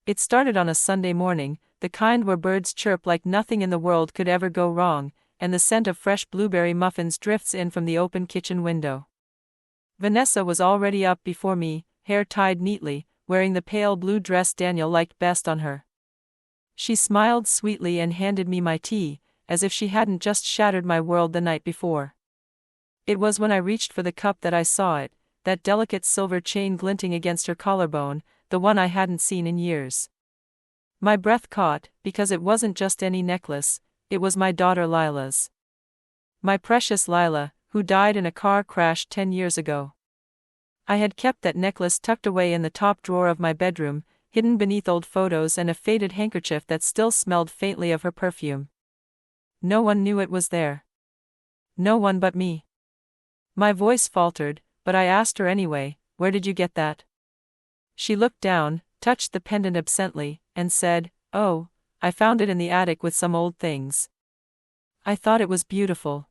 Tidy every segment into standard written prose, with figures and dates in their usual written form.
It started on a Sunday morning, the kind where birds chirp like nothing in the world could ever go wrong, and the scent of fresh blueberry muffins drifts in from the open kitchen window. Vanessa was already up before me, hair tied neatly, wearing the pale blue dress Daniel liked best on her. She smiled sweetly and handed me my tea, as if she hadn't just shattered my world the night before. It was when I reached for the cup that I saw it, that delicate silver chain glinting against her collarbone, the one I hadn't seen in years. My breath caught, because it wasn't just any necklace, it was my daughter Lila's. My precious Lila, who died in a car crash 10 years ago. I had kept that necklace tucked away in the top drawer of my bedroom, hidden beneath old photos and a faded handkerchief that still smelled faintly of her perfume. No one knew it was there. No one but me. My voice faltered, but I asked her anyway, "Where did you get that?" She looked down, touched the pendant absently, and said, "Oh, I found it in the attic with some old things." I thought it was beautiful.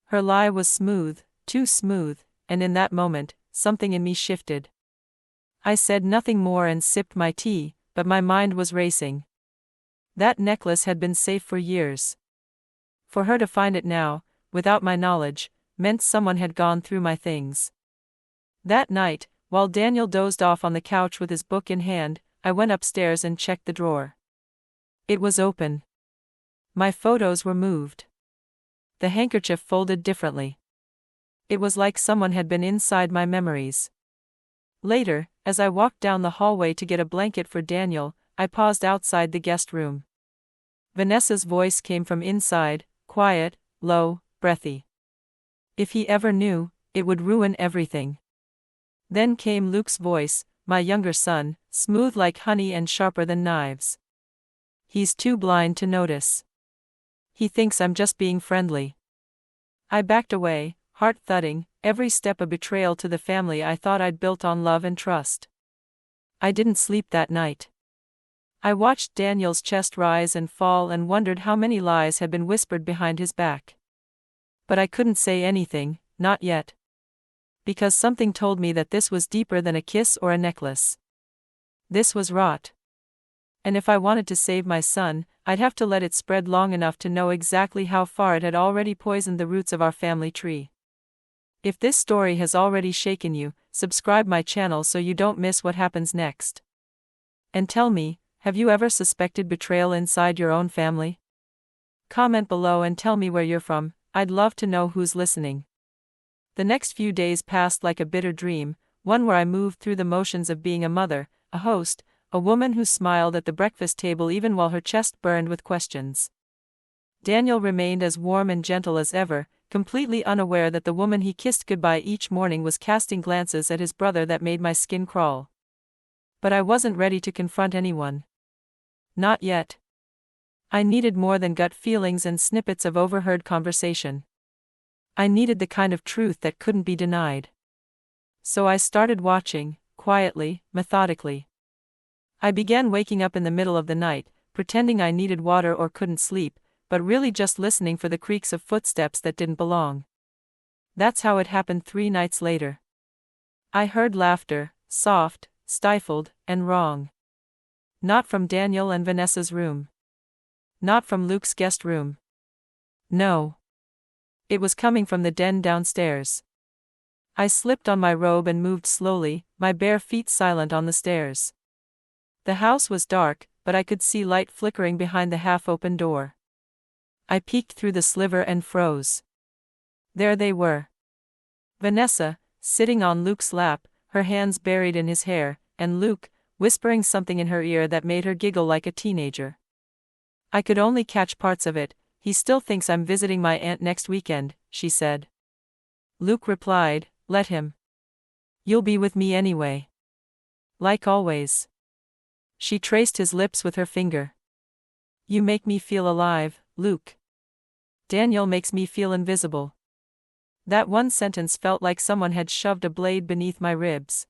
Her lie was smooth, too smooth, and in that moment, something in me shifted. I said nothing more and sipped my tea, but my mind was racing. That necklace had been safe for years. For her to find it now, without my knowledge, meant someone had gone through my things. That night, while Daniel dozed off on the couch with his book in hand, I went upstairs and checked the drawer. It was open. My photos were moved. The handkerchief folded differently. It was like someone had been inside my memories. Later, as I walked down the hallway to get a blanket for Daniel, I paused outside the guest room. Vanessa's voice came from inside, quiet, low, breathy. If he ever knew, it would ruin everything. Then came Luke's voice, my younger son, smooth like honey and sharper than knives. He's too blind to notice. He thinks I'm just being friendly. I backed away, heart thudding, every step a betrayal to the family I thought I'd built on love and trust. I didn't sleep that night. I watched Daniel's chest rise and fall and wondered how many lies had been whispered behind his back. But I couldn't say anything, not yet. Because something told me that this was deeper than a kiss or a necklace. This was rot. And if I wanted to save my son, I'd have to let it spread long enough to know exactly how far it had already poisoned the roots of our family tree. If this story has already shaken you, subscribe my channel so you don't miss what happens next. And tell me, have you ever suspected betrayal inside your own family? Comment below and tell me where you're from, I'd love to know who's listening. The next few days passed like a bitter dream, one where I moved through the motions of being a mother, a host, a woman who smiled at the breakfast table even while her chest burned with questions. Daniel remained as warm and gentle as ever, completely unaware that the woman he kissed goodbye each morning was casting glances at his brother that made my skin crawl. But I wasn't ready to confront anyone. Not yet. I needed more than gut feelings and snippets of overheard conversation. I needed the kind of truth that couldn't be denied. So I started watching, quietly, methodically. I began waking up in the middle of the night, pretending I needed water or couldn't sleep, but really just listening for the creaks of footsteps that didn't belong. That's how it happened 3 nights later. I heard laughter, soft, stifled, and wrong. Not from Daniel and Vanessa's room. Not from Luke's guest room. No. It was coming from the den downstairs. I slipped on my robe and moved slowly, my bare feet silent on the stairs. The house was dark, but I could see light flickering behind the half-open door. I peeked through the sliver and froze. There they were. Vanessa, sitting on Luke's lap, her hands buried in his hair, and Luke, whispering something in her ear that made her giggle like a teenager. I could only catch parts of it. "He still thinks I'm visiting my aunt next weekend," she said. Luke replied, "Let him. You'll be with me anyway." Like always. She traced his lips with her finger. "You make me feel alive, Luke. Daniel makes me feel invisible." That one sentence felt like someone had shoved a blade beneath my ribs.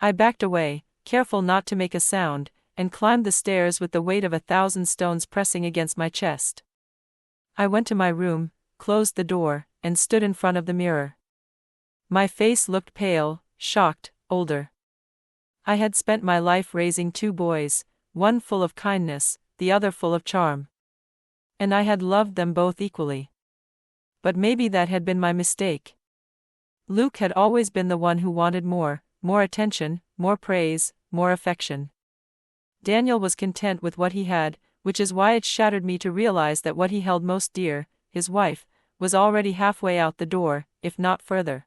I backed away, careful not to make a sound, and climbed the stairs with the weight of 1,000 stones pressing against my chest. I went to my room, closed the door, and stood in front of the mirror. My face looked pale, shocked, older. I had spent my life raising two boys, one full of kindness, the other full of charm. And I had loved them both equally. But maybe that had been my mistake. Luke had always been the one who wanted more attention, more praise, more affection. Daniel was content with what he had, which is why it shattered me to realize that what he held most dear, his wife, was already halfway out the door, if not further.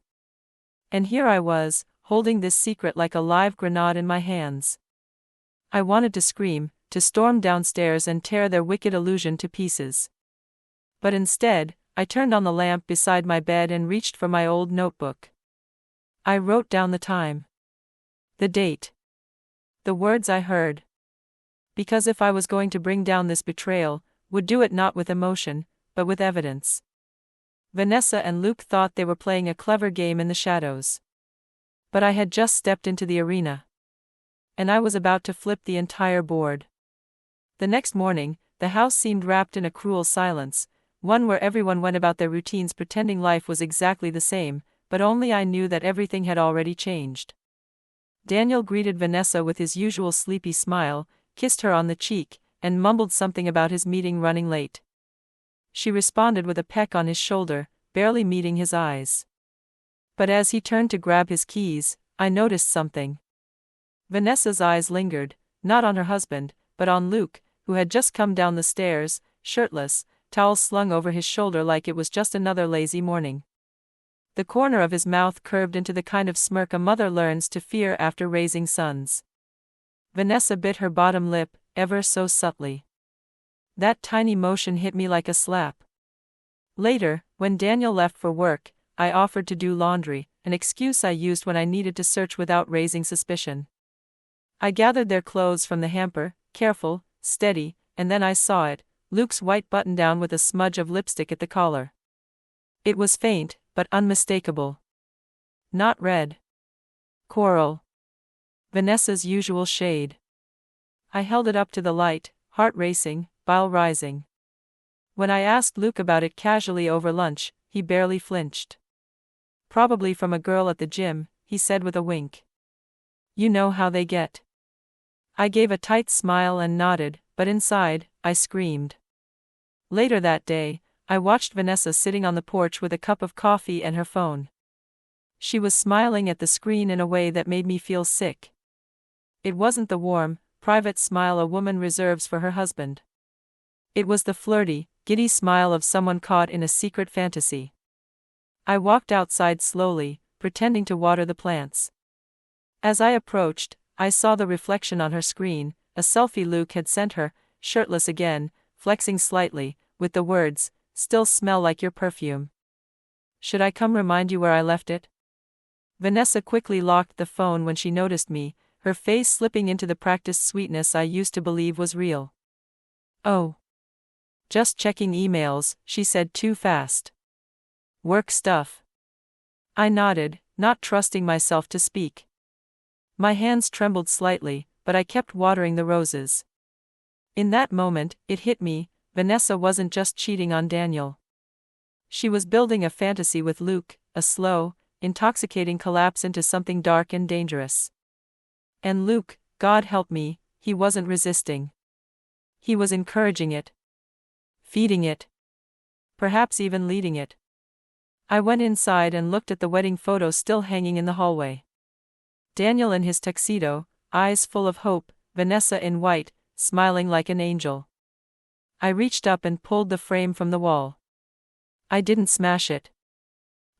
And here I was, holding this secret like a live grenade in my hands. I wanted to scream, to storm downstairs and tear their wicked illusion to pieces. But instead, I turned on the lamp beside my bed and reached for my old notebook. I wrote down the time. The date. The words I heard. Because if I was going to bring down this betrayal, would do it not with emotion, but with evidence. Vanessa and Luke thought they were playing a clever game in the shadows. But I had just stepped into the arena. And I was about to flip the entire board. The next morning, the house seemed wrapped in a cruel silence, one where everyone went about their routines pretending life was exactly the same, but only I knew that everything had already changed. Daniel greeted Vanessa with his usual sleepy smile, kissed her on the cheek, and mumbled something about his meeting running late. She responded with a peck on his shoulder, barely meeting his eyes. But as he turned to grab his keys, I noticed something. Vanessa's eyes lingered, not on her husband, but on Luke, who had just come down the stairs, shirtless, towel slung over his shoulder like it was just another lazy morning. The corner of his mouth curved into the kind of smirk a mother learns to fear after raising sons. Vanessa bit her bottom lip, ever so subtly. That tiny motion hit me like a slap. Later, when Daniel left for work, I offered to do laundry, an excuse I used when I needed to search without raising suspicion. I gathered their clothes from the hamper, careful, steady, and then I saw it, Luke's white button-down with a smudge of lipstick at the collar. It was faint, but unmistakable. Not red. Coral. Vanessa's usual shade. I held it up to the light, heart racing, bile rising. When I asked Luke about it casually over lunch, he barely flinched. Probably from a girl at the gym, he said with a wink. You know how they get. I gave a tight smile and nodded, but inside, I screamed. Later that day, I watched Vanessa sitting on the porch with a cup of coffee and her phone. She was smiling at the screen in a way that made me feel sick. It wasn't the warm, private smile a woman reserves for her husband. It was the flirty, giddy smile of someone caught in a secret fantasy. I walked outside slowly, pretending to water the plants. As I approached, I saw the reflection on her screen, a selfie Luke had sent her, shirtless again, flexing slightly, with the words, "Still smell like your perfume. Should I come remind you where I left it?" Vanessa quickly locked the phone when she noticed me, her face slipping into the practiced sweetness I used to believe was real. "Oh. Just checking emails," she said too fast. "Work stuff." I nodded, not trusting myself to speak. My hands trembled slightly, but I kept watering the roses. In that moment, it hit me, Vanessa wasn't just cheating on Daniel. She was building a fantasy with Luke, a slow, intoxicating collapse into something dark and dangerous. And Luke, God help me, he wasn't resisting. He was encouraging it. Feeding it. Perhaps even leading it. I went inside and looked at the wedding photo still hanging in the hallway. Daniel in his tuxedo, eyes full of hope, Vanessa in white, smiling like an angel. I reached up and pulled the frame from the wall. I didn't smash it.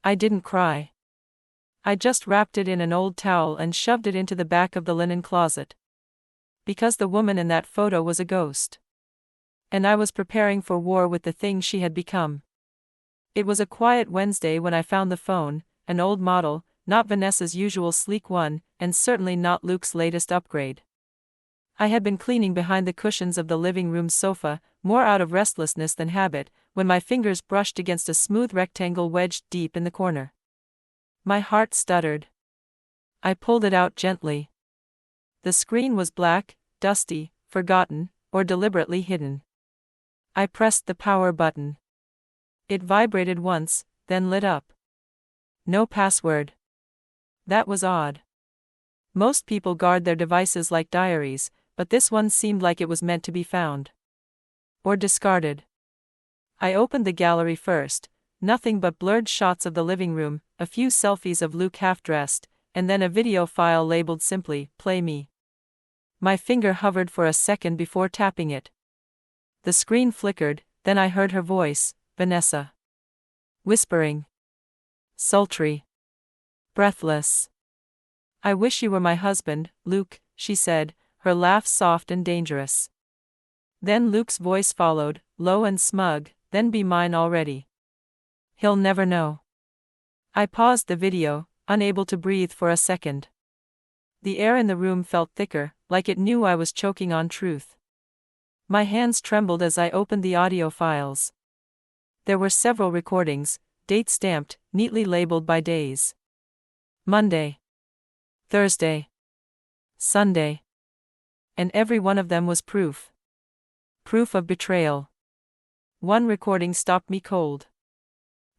I didn't cry. I just wrapped it in an old towel and shoved it into the back of the linen closet. Because the woman in that photo was a ghost. And I was preparing for war with the thing she had become. It was a quiet Wednesday when I found the phone, an old model, not Vanessa's usual sleek one, and certainly not Luke's latest upgrade. I had been cleaning behind the cushions of the living room sofa, more out of restlessness than habit, when my fingers brushed against a smooth rectangle wedged deep in the corner. My heart stuttered. I pulled it out gently. The screen was black, dusty, forgotten, or deliberately hidden. I pressed the power button. It vibrated once, then lit up. No password. That was odd. Most people guard their devices like diaries, but this one seemed like it was meant to be found. Or discarded. I opened the gallery first, nothing but blurred shots of the living room, a few selfies of Luke half-dressed, and then a video file labeled simply, "Play Me." My finger hovered for a second before tapping it. The screen flickered, then I heard her voice, Vanessa. Whispering. Sultry. Breathless. "I wish you were my husband, Luke," she said, her laugh soft and dangerous. Then Luke's voice followed, low and smug, "Then be mine already. He'll never know." I paused the video, unable to breathe for a second. The air in the room felt thicker, like it knew I was choking on truth. My hands trembled as I opened the audio files. There were several recordings, date-stamped, neatly labeled by days. Monday. Thursday. Sunday. And every one of them was proof. Proof of betrayal. One recording stopped me cold.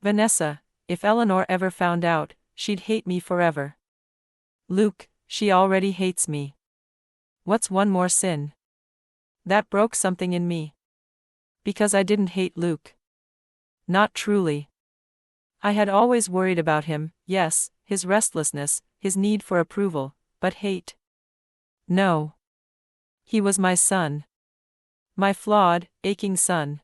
"Vanessa, if Eleanor ever found out, she'd hate me forever. Luke, she already hates me. What's one more sin?" That broke something in me. Because I didn't hate Luke. Not truly. I had always worried about him, yes, his restlessness, his need for approval, but hate? No. He was my son. My flawed, aching son.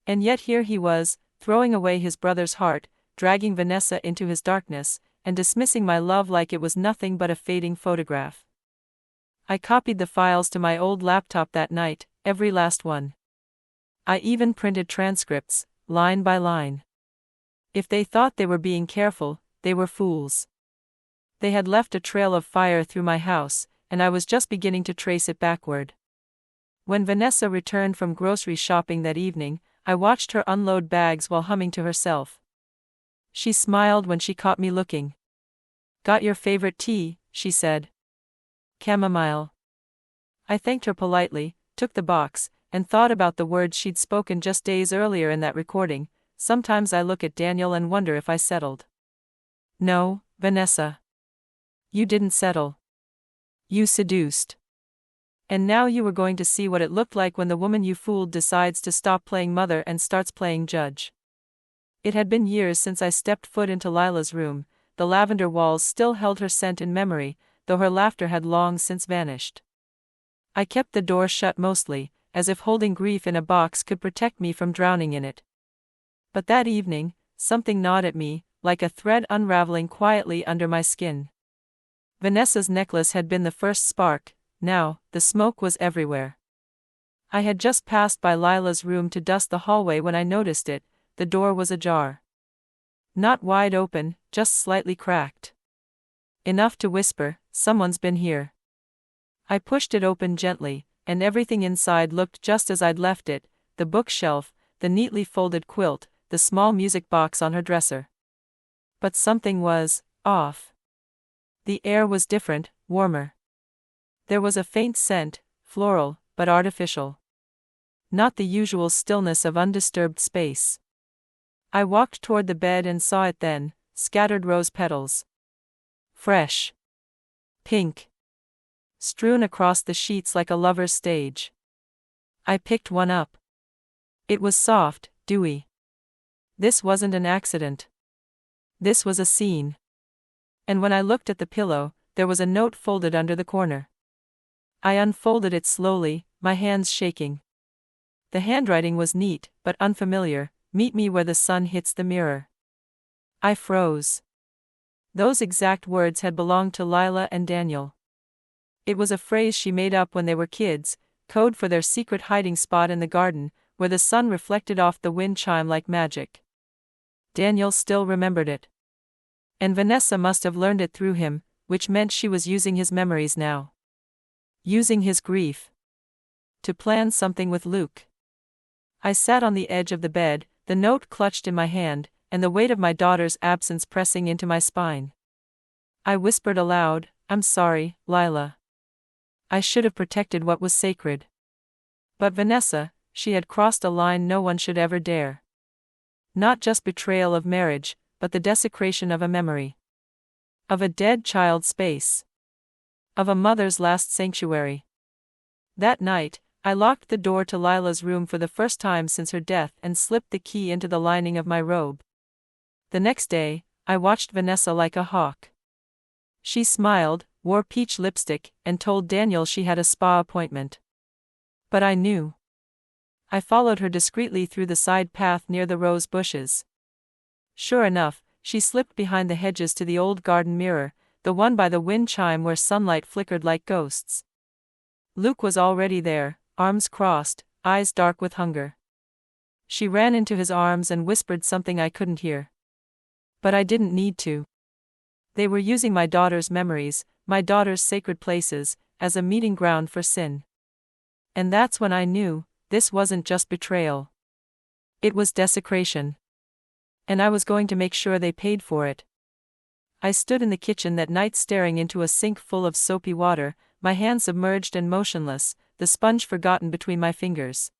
And yet here he was, throwing away his brother's heart, dragging Vanessa into his darkness, and dismissing my love like it was nothing but a fading photograph. I copied the files to my old laptop that night, every last one. I even printed transcripts, line by line. If they thought they were being careful, they were fools. They had left a trail of fire through my house, and I was just beginning to trace it backward. When Vanessa returned from grocery shopping that evening, I watched her unload bags while humming to herself. She smiled when she caught me looking. "Got your favorite tea," she said. "Chamomile." I thanked her politely, took the box, and thought about the words she'd spoken just days earlier in that recording. "Sometimes I look at Daniel and wonder if I settled." No, Vanessa. You didn't settle. You seduced. And now you were going to see what it looked like when the woman you fooled decides to stop playing mother and starts playing judge. It had been years since I stepped foot into Lila's room. The lavender walls still held her scent in memory, though her laughter had long since vanished. I kept the door shut mostly, as if holding grief in a box could protect me from drowning in it. But that evening, something gnawed at me, like a thread unraveling quietly under my skin. Vanessa's necklace had been the first spark. Now, the smoke was everywhere. I had just passed by Lila's room to dust the hallway when I noticed it. The door was ajar. Not wide open, just slightly cracked. Enough to whisper, "Someone's been here." I pushed it open gently, and everything inside looked just as I'd left it: the bookshelf, the neatly folded quilt, the small music box on her dresser. But something was off. The air was different, warmer. There was a faint scent, floral, but artificial. Not the usual stillness of undisturbed space. I walked toward the bed and saw it then, scattered rose petals. Fresh. Pink. Strewn across the sheets like a lover's stage. I picked one up. It was soft, dewy. This wasn't an accident. This was a scene. And when I looked at the pillow, there was a note folded under the corner. I unfolded it slowly, my hands shaking. The handwriting was neat, but unfamiliar: "Meet me where the sun hits the mirror." I froze. Those exact words had belonged to Lila and Daniel. It was a phrase she made up when they were kids, code for their secret hiding spot in the garden, where the sun reflected off the wind chime like magic. Daniel still remembered it. And Vanessa must have learned it through him, which meant she was using his memories now. Using his grief. To plan something with Luke. I sat on the edge of the bed, the note clutched in my hand, and the weight of my daughter's absence pressing into my spine. I whispered aloud, "I'm sorry, Lila. I should have protected what was sacred." But Vanessa, she had crossed a line no one should ever dare. Not just betrayal of marriage, but the desecration of a memory. Of a dead child's space. of a mother's last sanctuary. That night, I locked the door to Lila's room for the first time since her death and slipped the key into the lining of my robe. The next day, I watched Vanessa like a hawk. She smiled, wore peach lipstick, and told Daniel she had a spa appointment. But I knew. I followed her discreetly through the side path near the rose bushes. Sure enough, she slipped behind the hedges to the old garden mirror, the one by the wind chime where sunlight flickered like ghosts. Luke was already there, arms crossed, eyes dark with hunger. She ran into his arms and whispered something I couldn't hear. But I didn't need to. They were using my daughter's memories, my daughter's sacred places, as a meeting ground for sin. And that's when I knew, this wasn't just betrayal. It was desecration. And I was going to make sure they paid for it. I stood in the kitchen that night staring into a sink full of soapy water, my hands submerged and motionless, the sponge forgotten between my fingers.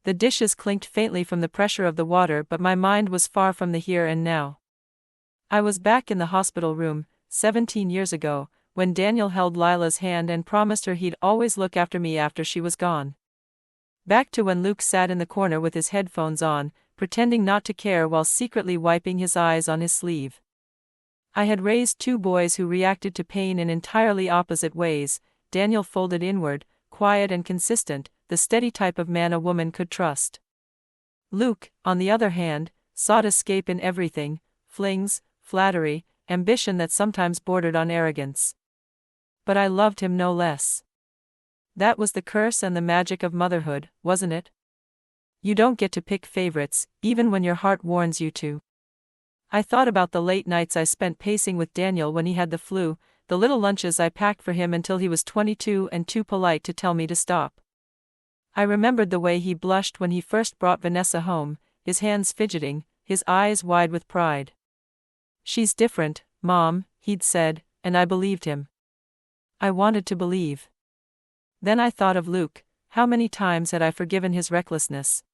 The dishes clinked faintly from the pressure of the water, but my mind was far from the here and now. I was back in the hospital room, 17 years ago, when Daniel held Lila's hand and promised her he'd always look after me after she was gone. Back to when Luke sat in the corner with his headphones on, pretending not to care while secretly wiping his eyes on his sleeve. I had raised two boys who reacted to pain in entirely opposite ways. Daniel folded inward, quiet and consistent, the steady type of man a woman could trust. Luke, on the other hand, sought escape in everything, flings, flattery, ambition that sometimes bordered on arrogance. But I loved him no less. That was the curse and the magic of motherhood, wasn't it? You don't get to pick favorites, even when your heart warns you to. I thought about the late nights I spent pacing with Daniel when he had the flu, the little lunches I packed for him until he was 22 and too polite to tell me to stop. I remembered the way he blushed when he first brought Vanessa home, his hands fidgeting, his eyes wide with pride. "She's different, Mom," he'd said, and I believed him. I wanted to believe. Then I thought of Luke. How many times had I forgiven his recklessness?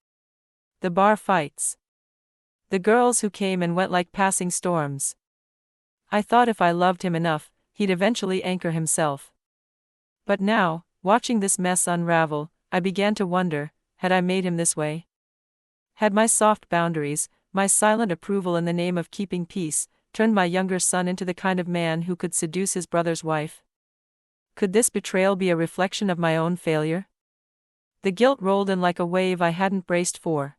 The bar fights. The girls who came and went like passing storms. I thought if I loved him enough, he'd eventually anchor himself. But now, watching this mess unravel, I began to wonder, had I made him this way? Had my soft boundaries, my silent approval in the name of keeping peace, turned my younger son into the kind of man who could seduce his brother's wife? Could this betrayal be a reflection of my own failure? The guilt rolled in like a wave I hadn't braced for.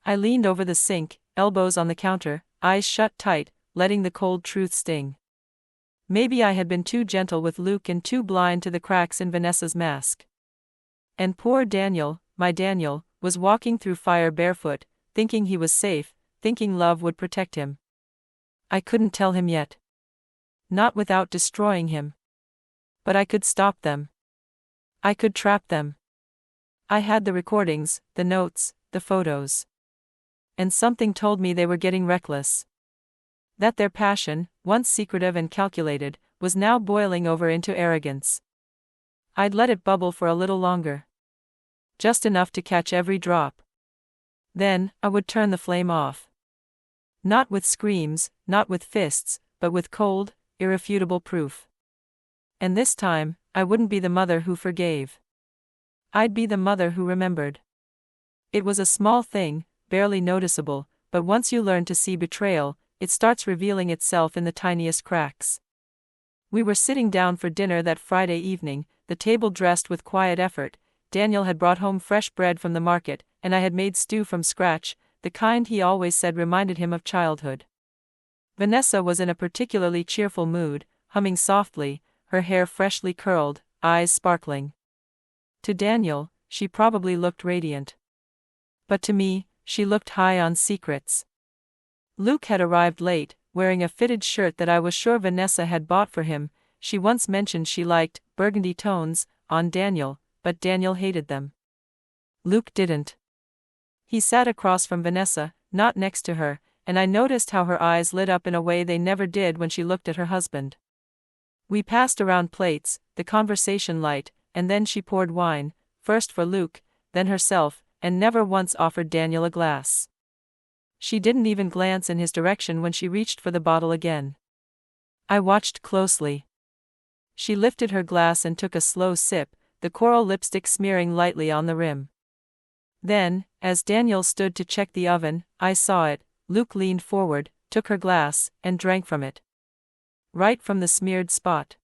I leaned over the sink, elbows on the counter, eyes shut tight, letting the cold truth sting. Maybe I had been too gentle with Luke and too blind to the cracks in Vanessa's mask. And poor Daniel, my Daniel, was walking through fire barefoot, thinking he was safe, thinking love would protect him. I couldn't tell him yet. Not without destroying him. But I could stop them. I could trap them. I had the recordings, the notes, the photos. And something told me they were getting reckless. That their passion, once secretive and calculated, was now boiling over into arrogance. I'd let it bubble for a little longer. Just enough to catch every drop. Then, I would turn the flame off. Not with screams, not with fists, but with cold, irrefutable proof. And this time, I wouldn't be the mother who forgave. I'd be the mother who remembered. It was a small thing, barely noticeable, but once you learn to see betrayal, it starts revealing itself in the tiniest cracks. We were sitting down for dinner that Friday evening, the table dressed with quiet effort. Daniel had brought home fresh bread from the market, and I had made stew from scratch, the kind he always said reminded him of childhood. Vanessa was in a particularly cheerful mood, humming softly, her hair freshly curled, eyes sparkling. To Daniel, she probably looked radiant. But to me, she looked high on secrets. Luke had arrived late, wearing a fitted shirt that I was sure Vanessa had bought for him. She once mentioned she liked burgundy tones on Daniel, but Daniel hated them. Luke didn't. He sat across from Vanessa, not next to her, and I noticed how her eyes lit up in a way they never did when she looked at her husband. We passed around plates, the conversation light, and then she poured wine, first for Luke, then herself, and never once offered Daniel a glass. She didn't even glance in his direction when she reached for the bottle again. I watched closely. She lifted her glass and took a slow sip, the coral lipstick smearing lightly on the rim. Then, as Daniel stood to check the oven, I saw it. Luke leaned forward, took her glass, and drank from it. Right from the smeared spot.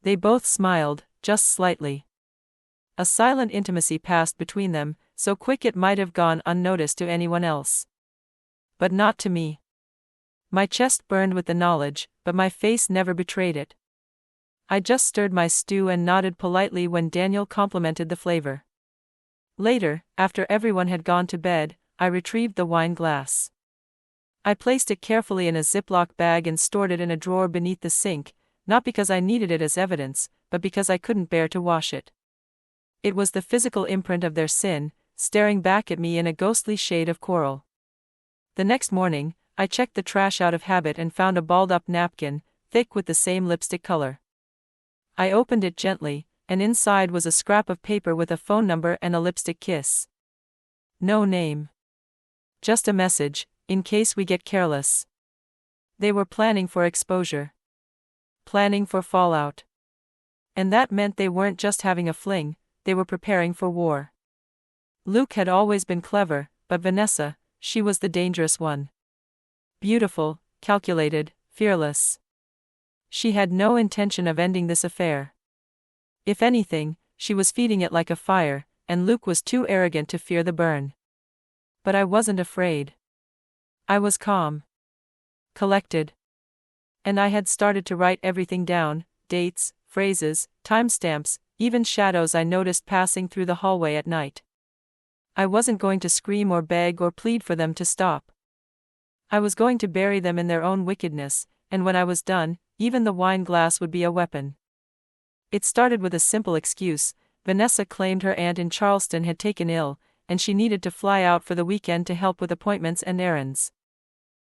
They both smiled, just slightly. A silent intimacy passed between them, so quick it might have gone unnoticed to anyone else. But not to me. My chest burned with the knowledge, but my face never betrayed it. I just stirred my stew and nodded politely when Daniel complimented the flavor. Later, after everyone had gone to bed, I retrieved the wine glass. I placed it carefully in a Ziploc bag and stored it in a drawer beneath the sink, not because I needed it as evidence, but because I couldn't bear to wash it. It was the physical imprint of their sin, staring back at me in a ghostly shade of coral. The next morning, I checked the trash out of habit and found a balled-up napkin, thick with the same lipstick color. I opened it gently, and inside was a scrap of paper with a phone number and a lipstick kiss. No name. Just a message, in case we get careless. They were planning for exposure. Planning for fallout. And that meant they weren't just having a fling, they were preparing for war. Luke had always been clever, but Vanessa, she was the dangerous one. Beautiful, calculated, fearless. She had no intention of ending this affair. If anything, she was feeding it like a fire, and Luke was too arrogant to fear the burn. But I wasn't afraid. I was calm. Collected. And I had started to write everything down, dates, phrases, timestamps, even shadows I noticed passing through the hallway at night. I wasn't going to scream or beg or plead for them to stop. I was going to bury them in their own wickedness, and when I was done, even the wine glass would be a weapon. It started with a simple excuse. Vanessa claimed her aunt in Charleston had taken ill, and she needed to fly out for the weekend to help with appointments and errands.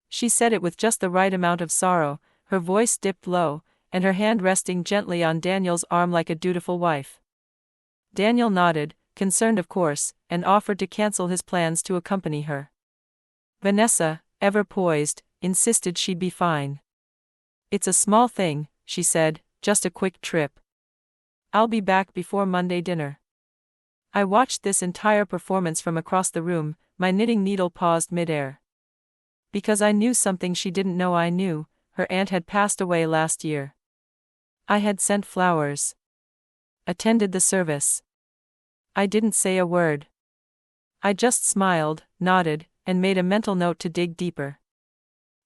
She said it with just the right amount of sorrow, her voice dipped low, and her hand resting gently on Daniel's arm like a dutiful wife. Daniel nodded, concerned of course, and offered to cancel his plans to accompany her. Vanessa, ever poised, insisted she'd be fine. "It's a small thing," she said, "just a quick trip. I'll be back before Monday dinner." I watched this entire performance from across the room, my knitting needle paused mid-air. Because I knew something she didn't know I knew, her aunt had passed away last year. I had sent flowers. Attended the service. I didn't say a word. I just smiled, nodded, and made a mental note to dig deeper.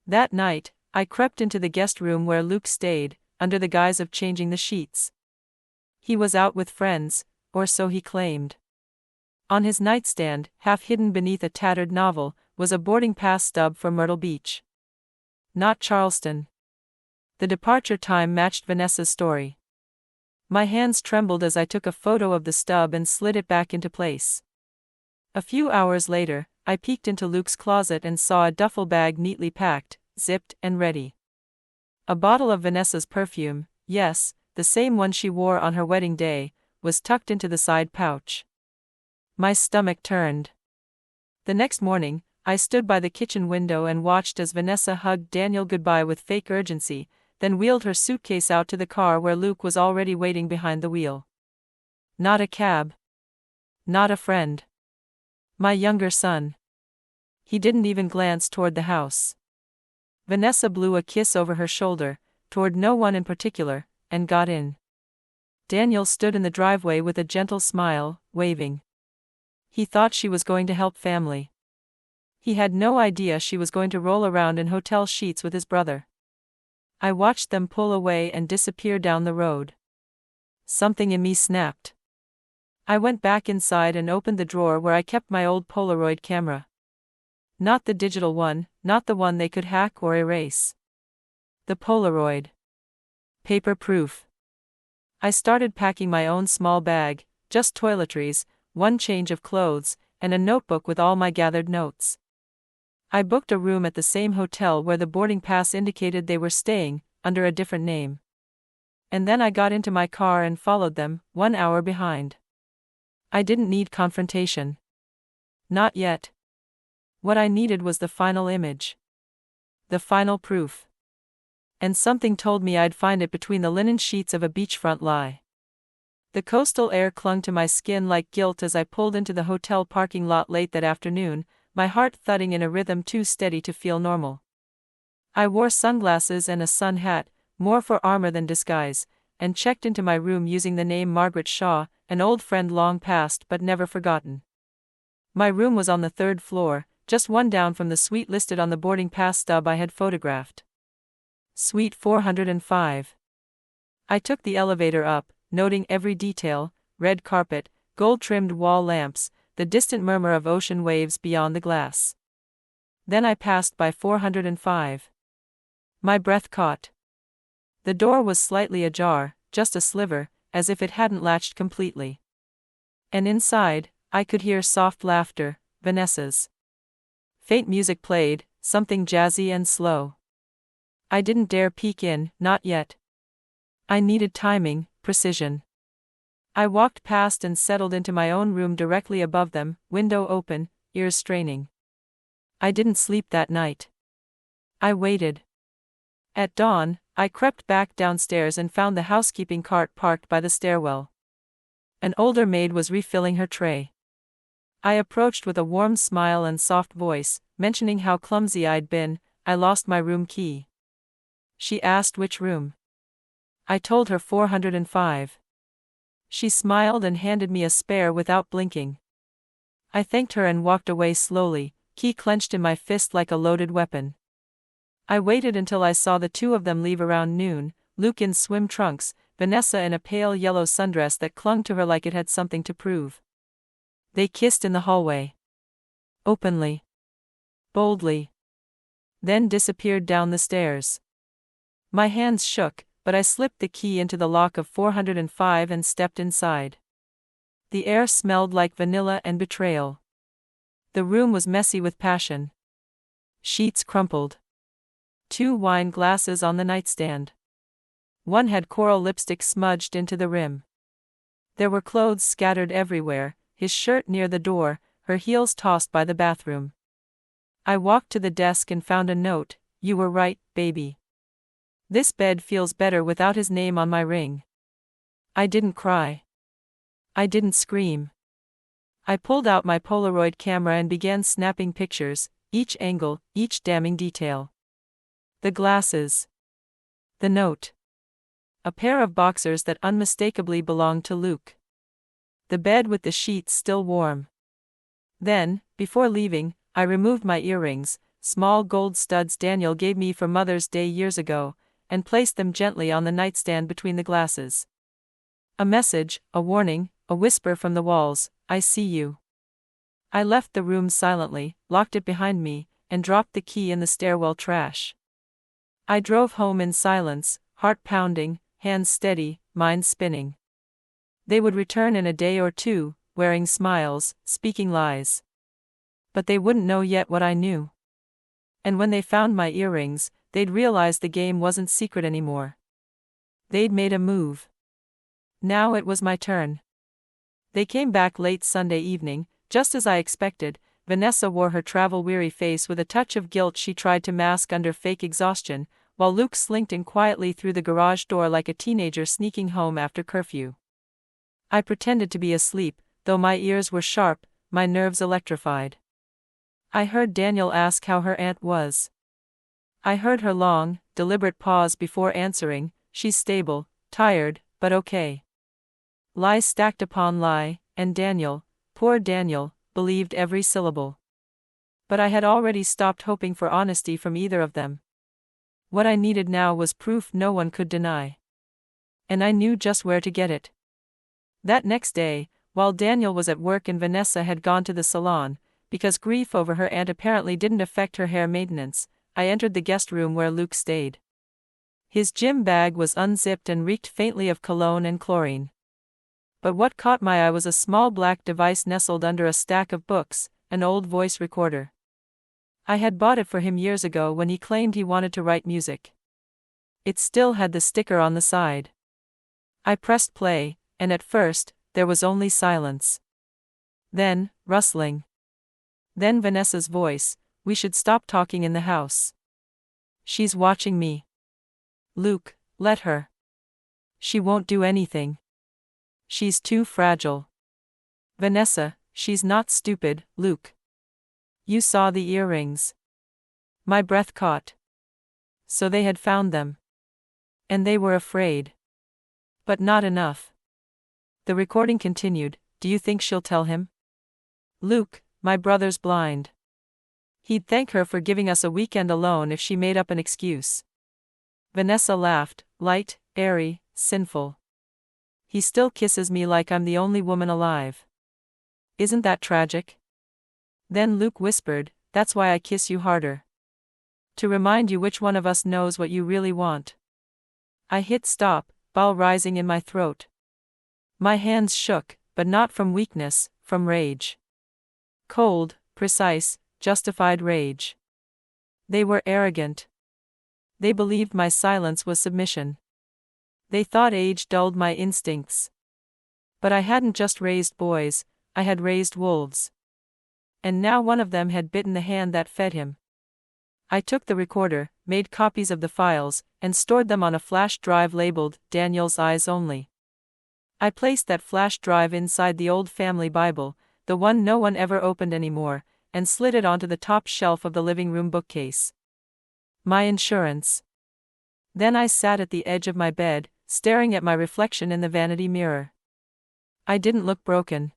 That night, I crept into the guest room where Luke stayed, under the guise of changing the sheets. He was out with friends, or so he claimed. On his nightstand, half hidden beneath a tattered novel, was a boarding pass stub for Myrtle Beach. Not Charleston. The departure time matched Vanessa's story. My hands trembled as I took a photo of the stub and slid it back into place. A few hours later, I peeked into Luke's closet and saw a duffel bag neatly packed, zipped, and ready. A bottle of Vanessa's perfume, yes, the same one she wore on her wedding day, was tucked into the side pouch. My stomach turned. The next morning, I stood by the kitchen window and watched as Vanessa hugged Daniel goodbye with fake urgency, then wheeled her suitcase out to the car where Luke was already waiting behind the wheel. Not a cab. Not a friend. My younger son. He didn't even glance toward the house. Vanessa blew a kiss over her shoulder, toward no one in particular, and got in. Daniel stood in the driveway with a gentle smile, waving. He thought she was going to help family. He had no idea she was going to roll around in hotel sheets with his brother. I watched them pull away and disappear down the road. Something in me snapped. I went back inside and opened the drawer where I kept my old Polaroid camera. Not the digital one, not the one they could hack or erase. The Polaroid. Paper-proof. I started packing my own small bag, just toiletries, one change of clothes, and a notebook with all my gathered notes. I booked a room at the same hotel where the boarding pass indicated they were staying, under a different name. And then I got into my car and followed them, 1 hour behind. I didn't need confrontation. Not yet. What I needed was the final image. The final proof. And something told me I'd find it between the linen sheets of a beachfront lie. The coastal air clung to my skin like guilt as I pulled into the hotel parking lot late that afternoon, my heart thudding in a rhythm too steady to feel normal. I wore sunglasses and a sun hat, more for armor than disguise, and checked into my room using the name Margaret Shaw, an old friend long past but never forgotten. My room was on the 3rd floor, just one down from the suite listed on the boarding pass stub I had photographed. Suite 405. I took the elevator up, noting every detail: red carpet, gold-trimmed wall lamps, the distant murmur of ocean waves beyond the glass. Then I passed by 405. My breath caught. The door was slightly ajar, just a sliver, as if it hadn't latched completely. And inside, I could hear soft laughter, Vanessa's. Faint music played, something jazzy and slow. I didn't dare peek in, not yet. I needed timing, precision. I walked past and settled into my own room directly above them, window open, ears straining. I didn't sleep that night. I waited. At dawn, I crept back downstairs and found the housekeeping cart parked by the stairwell. An older maid was refilling her tray. I approached with a warm smile and soft voice, mentioning how clumsy I'd been. I lost my room key. She asked which room. I told her 405. She smiled and handed me a spare without blinking. I thanked her and walked away slowly, key clenched in my fist like a loaded weapon. I waited until I saw the two of them leave around noon, Luke in swim trunks, Vanessa in a pale yellow sundress that clung to her like it had something to prove. They kissed in the hallway. Openly. Boldly. Then disappeared down the stairs. My hands shook, but I slipped the key into the lock of 405 and stepped inside. The air smelled like vanilla and betrayal. The room was messy with passion. Sheets crumpled. 2 wine glasses on the nightstand. One had coral lipstick smudged into the rim. There were clothes scattered everywhere, his shirt near the door, her heels tossed by the bathroom. I walked to the desk and found a note: "You were right, baby. This bed feels better without his name on my ring." I didn't cry. I didn't scream. I pulled out my Polaroid camera and began snapping pictures, each angle, each damning detail. The glasses. The note. A pair of boxers that unmistakably belonged to Luke. The bed with the sheets still warm. Then, before leaving, I removed my earrings, small gold studs Daniel gave me for Mother's Day years ago, and placed them gently on the nightstand between the glasses. A message, a warning, a whisper from the walls: "I see you." I left the room silently, locked it behind me, and dropped the key in the stairwell trash. I drove home in silence, heart pounding, hands steady, mind spinning. They would return in a day or two, wearing smiles, speaking lies. But they wouldn't know yet what I knew. And when they found my earrings, they'd realize the game wasn't secret anymore. They'd made a move. Now it was my turn. They came back late Sunday evening, just as I expected. Vanessa wore her travel-weary face with a touch of guilt she tried to mask under fake exhaustion, while Luke slinked in quietly through the garage door like a teenager sneaking home after curfew. I pretended to be asleep, though my ears were sharp, my nerves electrified. I heard Daniel ask how her aunt was. I heard her long, deliberate pause before answering: "She's stable, tired, but okay." Lie stacked upon lie, and Daniel, poor Daniel, believed every syllable. But I had already stopped hoping for honesty from either of them. What I needed now was proof no one could deny. And I knew just where to get it. That next day, while Daniel was at work and Vanessa had gone to the salon, because grief over her aunt apparently didn't affect her hair maintenance, I entered the guest room where Luke stayed. His gym bag was unzipped and reeked faintly of cologne and chlorine. But what caught my eye was a small black device nestled under a stack of books, an old voice recorder. I had bought it for him years ago when he claimed he wanted to write music. It still had the sticker on the side. I pressed play, and at first, there was only silence. Then, rustling. Then Vanessa's voice: "We should stop talking in the house. She's watching me." Luke, let her. She won't do anything. She's too fragile. Vanessa, she's not stupid, Luke. You saw the earrings. My breath caught. So they had found them. And they were afraid. But not enough. The recording continued. Do you think she'll tell him? Luke, my brother's blind. He'd thank her for giving us a weekend alone if she made up an excuse. Vanessa laughed, light, airy, sinful. He still kisses me like I'm the only woman alive. Isn't that tragic? Then Luke whispered, that's why I kiss you harder. To remind you which one of us knows what you really want. I hit stop, bile rising in my throat. My hands shook, but not from weakness, from rage. Cold, precise, justified rage. They were arrogant. They believed my silence was submission. They thought age dulled my instincts. But I hadn't just raised boys, I had raised wolves. And now one of them had bitten the hand that fed him. I took the recorder, made copies of the files, and stored them on a flash drive labeled, Daniel's Eyes Only. I placed that flash drive inside the old family Bible, the one no one ever opened anymore, and slid it onto the top shelf of the living room bookcase. My insurance. Then I sat at the edge of my bed, staring at my reflection in the vanity mirror. I didn't look broken.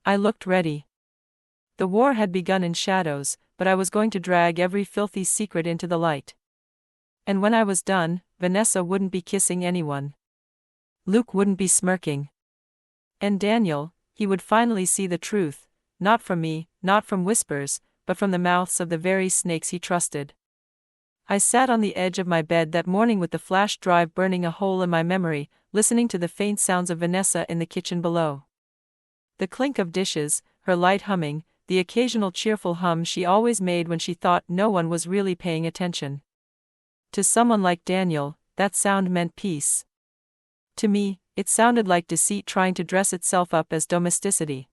I looked ready. The war had begun in shadows, but I was going to drag every filthy secret into the light. And when I was done, Vanessa wouldn't be kissing anyone. Luke wouldn't be smirking. And Daniel, he would finally see the truth, not from me, not from whispers, but from the mouths of the very snakes he trusted. I sat on the edge of my bed that morning with the flash drive burning a hole in my memory, listening to the faint sounds of Vanessa in the kitchen below. The clink of dishes, her light humming, the occasional cheerful hum she always made when she thought no one was really paying attention. To someone like Daniel, that sound meant peace. To me, it sounded like deceit trying to dress itself up as domesticity.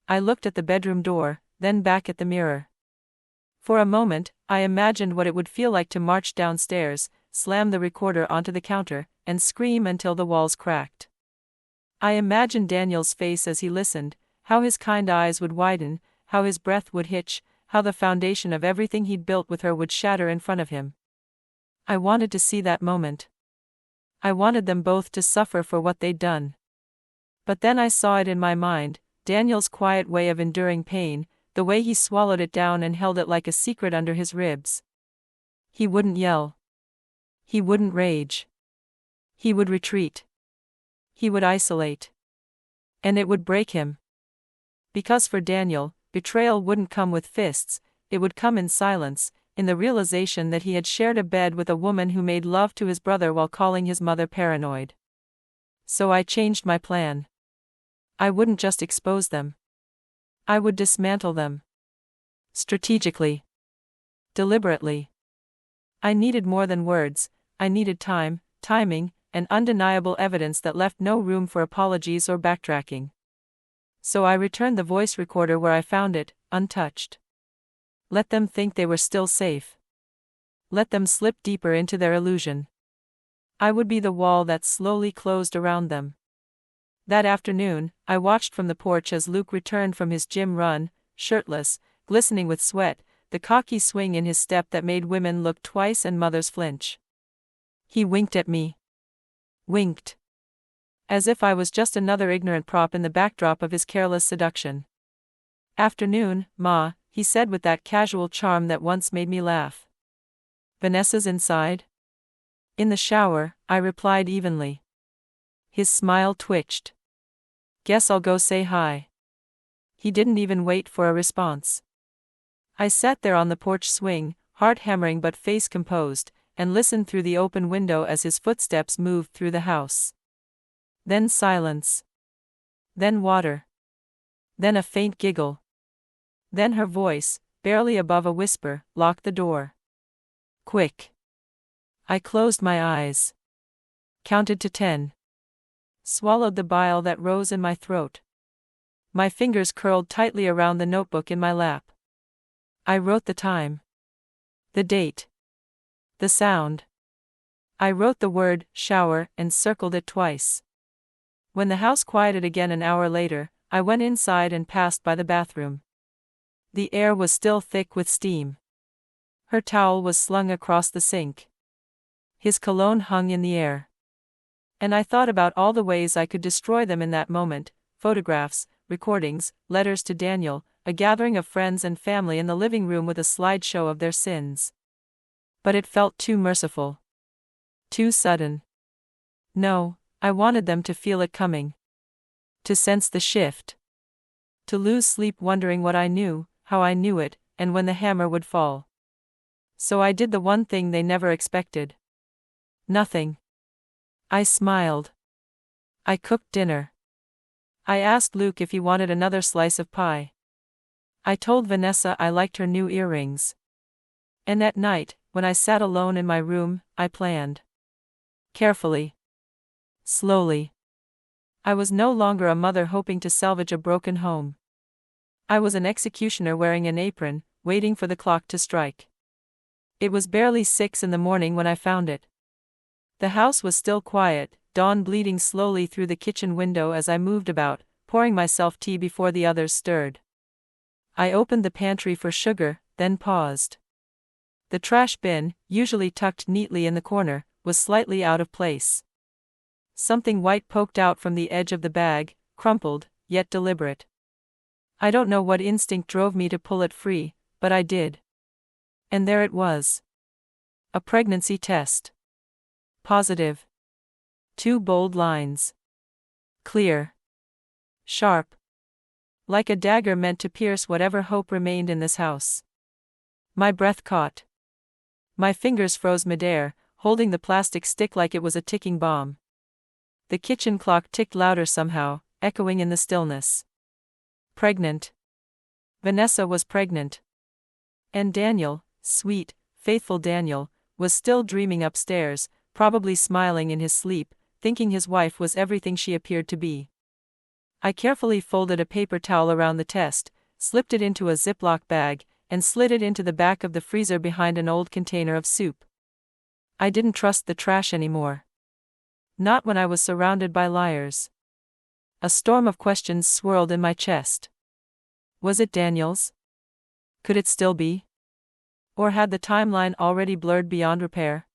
I looked at the bedroom door, then back at the mirror. For a moment, I imagined what it would feel like to march downstairs, slam the recorder onto the counter, and scream until the walls cracked. I imagined Daniel's face as he listened, how his kind eyes would widen, how his breath would hitch, how the foundation of everything he'd built with her would shatter in front of him. I wanted to see that moment. I wanted them both to suffer for what they'd done. But then I saw it in my mind, Daniel's quiet way of enduring pain, the way he swallowed it down and held it like a secret under his ribs. He wouldn't yell. He wouldn't rage. He would retreat. He would isolate. And it would break him. Because for Daniel, betrayal wouldn't come with fists, it would come in silence, in the realization that he had shared a bed with a woman who made love to his brother while calling his mother paranoid. So I changed my plan. I wouldn't just expose them. I would dismantle them. Strategically. Deliberately. I needed more than words, I needed time, timing, and undeniable evidence that left no room for apologies or backtracking. So I returned the voice recorder where I found it, untouched. Let them think they were still safe. Let them slip deeper into their illusion. I would be the wall that slowly closed around them. That afternoon, I watched from the porch as Luke returned from his gym run, shirtless, glistening with sweat, the cocky swing in his step that made women look twice and mothers flinch. He winked at me. Winked. As if I was just another ignorant prop in the backdrop of his careless seduction. Afternoon, Ma, he said with that casual charm that once made me laugh. Vanessa's inside? In the shower, I replied evenly. His smile twitched. Guess I'll go say hi. He didn't even wait for a response. I sat there on the porch swing, heart hammering but face composed, and listened through the open window as his footsteps moved through the house. Then silence. Then water. Then a faint giggle. Then her voice, barely above a whisper, locked the door. Quick. I closed my eyes. Counted to 10. Swallowed the bile that rose in my throat. My fingers curled tightly around the notebook in my lap. I wrote the time. The date. The sound. I wrote the word shower and circled it twice. When the house quieted again an hour later, I went inside and passed by the bathroom. The air was still thick with steam. Her towel was slung across the sink. His cologne hung in the air. And I thought about all the ways I could destroy them in that moment: photographs, recordings, letters to Daniel, a gathering of friends and family in the living room with a slideshow of their sins. But it felt too merciful. Too sudden. No, I wanted them to feel it coming. To sense the shift. To lose sleep wondering what I knew, how I knew it, and when the hammer would fall. So I did the one thing they never expected. Nothing. I smiled. I cooked dinner. I asked Luke if he wanted another slice of pie. I told Vanessa I liked her new earrings. And that night, when I sat alone in my room, I planned. Carefully. Slowly. I was no longer a mother hoping to salvage a broken home. I was an executioner wearing an apron, waiting for the clock to strike. It was barely 6 in the morning when I found it. The house was still quiet, dawn bleeding slowly through the kitchen window as I moved about, pouring myself tea before the others stirred. I opened the pantry for sugar, then paused. The trash bin, usually tucked neatly in the corner, was slightly out of place. Something white poked out from the edge of the bag, crumpled, yet deliberate. I don't know what instinct drove me to pull it free, but I did. And there it was. A pregnancy test. Positive. 2 bold lines. Clear. Sharp. Like a dagger meant to pierce whatever hope remained in this house. My breath caught. My fingers froze midair, holding the plastic stick like it was a ticking bomb. The kitchen clock ticked louder somehow, echoing in the stillness. Pregnant. Vanessa was pregnant. And Daniel, sweet, faithful Daniel, was still dreaming upstairs, probably smiling in his sleep, thinking his wife was everything she appeared to be. I carefully folded a paper towel around the test, slipped it into a Ziploc bag, and slid it into the back of the freezer behind an old container of soup. I didn't trust the trash anymore. Not when I was surrounded by liars. A storm of questions swirled in my chest. Was it Daniel's? Could it still be? Or had the timeline already blurred beyond repair?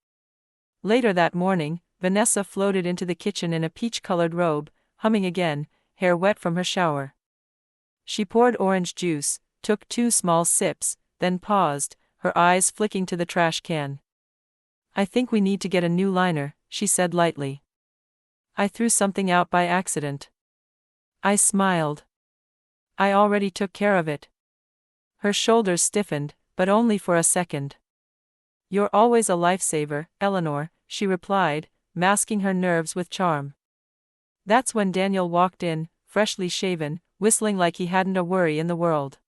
Later that morning, Vanessa floated into the kitchen in a peach-colored robe, humming again, hair wet from her shower. She poured orange juice, took 2 small sips, then paused, her eyes flicking to the trash can. "I think we need to get a new liner," she said lightly. "I threw something out by accident." I smiled. "I already took care of it." Her shoulders stiffened, but only for a second. "You're always a lifesaver, Eleanor," she replied, masking her nerves with charm. That's when Daniel walked in, freshly shaven, whistling like he hadn't a worry in the world.